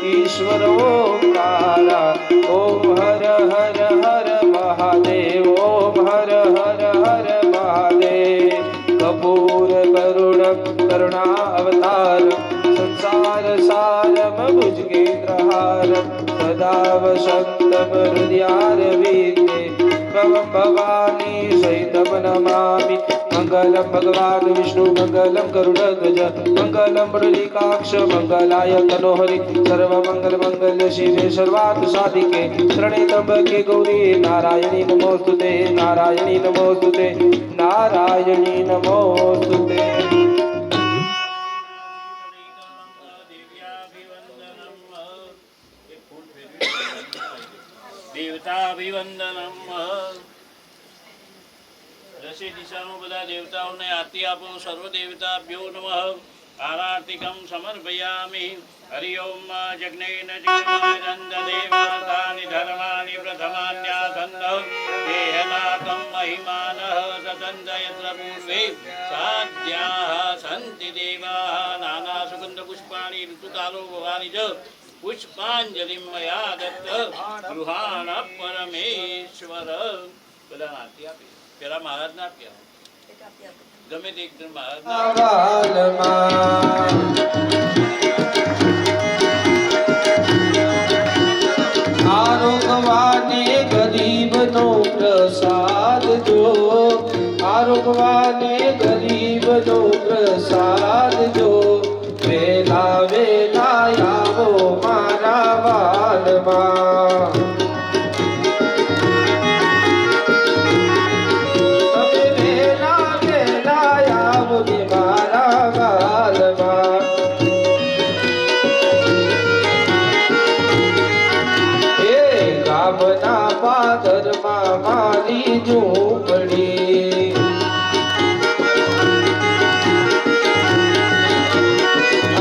ઈશ્વર ઓમકારા ઓમ હર હર હર મહાદેવ ઓમ હર હર હર મહાદેવ કપૂર કરુણ કરુણા અવતાર સંસાર સારમ ભુજગેન્દ્રહાર સદા વસંતમ હૃદયાર વિદ્યે ભવાની સહિતમ નમામિ મંગલમ ભગવાન વિષ્ણુ મંગલમ ગરુડધ્વજ મંગલમ પુંડરીકાક્ષ મંગલાય તનોહરિ સર્વમંગલ મંગલ્ય શિવે સર્વાર્થ સાધિકે શરણે ત્ર્યંબકે ગૌરી નારાયણી નમોસ્તુતે નારાયણી નમોસ્તુતે નારાયણી નમોસ્તુતે દેવતાભિવંદનમ દશે દિશામાં બધા દેવતાઓને આરતી આપો સર્વ દેવતાભ્યો નમઃ આરતીકમ સમર્પયામિ હરિ ઓમ જગ્નેન જગન્નંદદેવતાનિ ધર્માનિ પ્રથમાન્યાસન્ન દેહનાકમ મહિમાનઃ સતંત યત્ર પૂર્વે સાધ્યાઃ સન્તિ દેવાઃ નાના સુગંધ પુષ્પાણિ ઋતુકાલો ભવાની ચ પુષ્પાંજલિ મયા દત્ત ગૃહાણ પરમેશ્વર બધા આરતી આપી પેલા મહારાજ ના આપ્યા ગમે તે એકદમ મહારાજ આરોગવાને ગરીબનો પ્રસાદ જો આરોગવાને ગરીબનો પ્રસાદ જો વેલા વેલા આવો મારા વાલમાં તમે વેલા વેલા આવો ને મારા વાલમાં એ ગામના પાદરમાં મારી ઝૂંપડી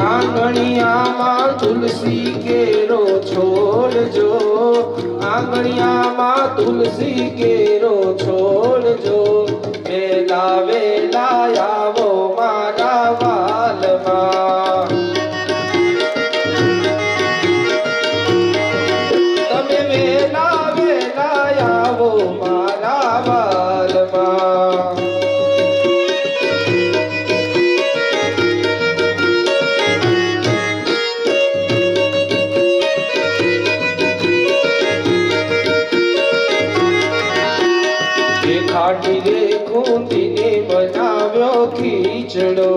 આંગણિયામાં તુલસી કેરો છોડજો આંગણિયામાં તુલસી કેરો છોડજો વેલા વેલા આવો મારા વાલમાં તમે વેલા વેલા આવો મારા વાલમાં ખાટી રે ખૂંદીને બનાવ્યો ખીચડો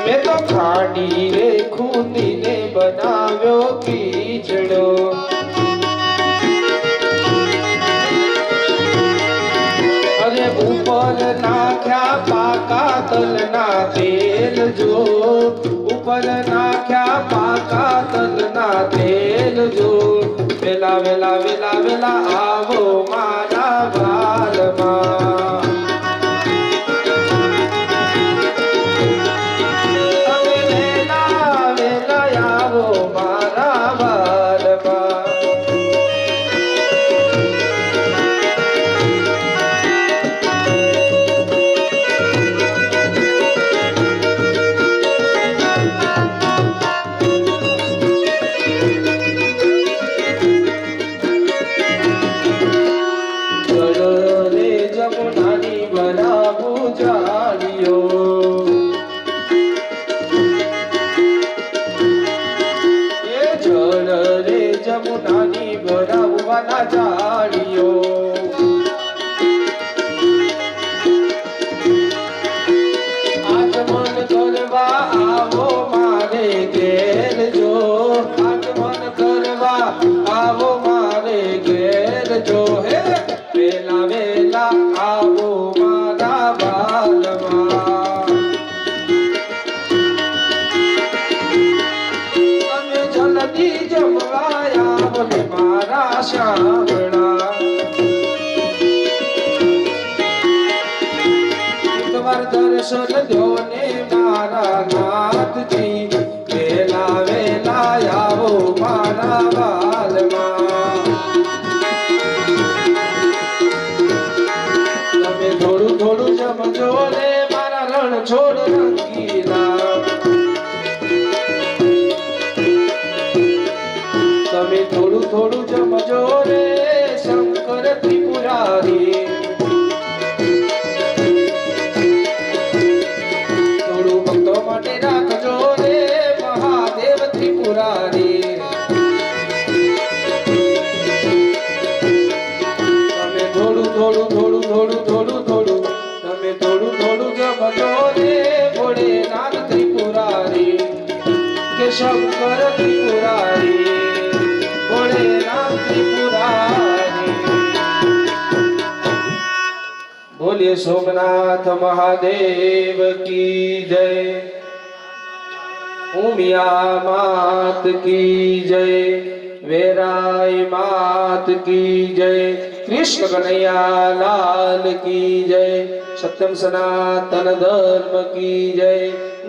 મેં તો ખાટી રે ખૂંદીને બનાવ્યો ખીચડો અરે ઉપર નાખ્યા પાકા તલના તેલ જો ઉપર નાખ્યા પાકા તલના તેલ જો વેલા વેલા વેલા વેલા આવો મારા વાલમાં તમે વેલા વેલા આવો મારા વાલમાં યમુનાની ભરાવવાના ઝાડીઓ આગમન કરવા આવો મારે ઘેર જો આગમન કરવા આવો મારે ઘેર જો હે વેલા વેલા આવો મારા બાલમાં તમે જલ્દી જમવા આવો ને મારા શામળા એકવાર દર્શન દો ને મારા નાથજી વેલા વેલા આવો મારા બાલમાં તમે થોડું થોડું જમજો ને મારા રણ છોડ રંગીલા તમે થોડું થોડું જમજો રે શંકર ત્રિપુરારી થોડું ભક્તો માટે રાખજો રે મહાદેવ ત્રિપુરારી તમે થોડું થોડું થોડું થોડું થોડું થોડું તમે થોડું થોડું જમજો રે ભોળેનાથ ત્રિપુરારી કે શંકર ત્રિપુરારી ભોળેનાથ ત્રિપુરારી બોલીએ સોમનાથ મહાદેવ કી જય ઉમિયા માત કી જય વેરાય માત કી જય કૃષ્ણ કનૈયા લાલ કી જય સત્યમ સનાતન ધર્મ કી જય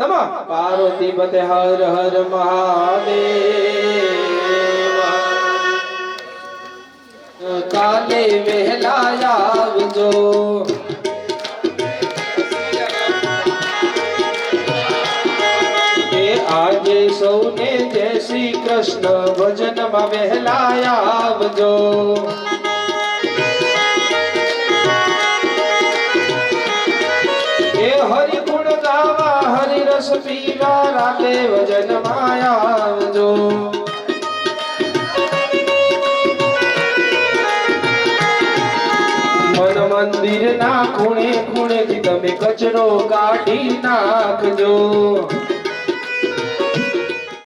નમઃ પાર્વતી પતે હર હર મહાદેવ કાલે વહેલા આવજો આજે સૌને જય શ્રી કૃષ્ણ ભજનમાં વહેલા આવજો એ હરિ ગુણ ગાવા હરિ રસ પીવા રાતે ભજનમાં આવજો મન મંદિર ના ખૂણે ખૂણેથી તમે કચરો કાઢી નાખજો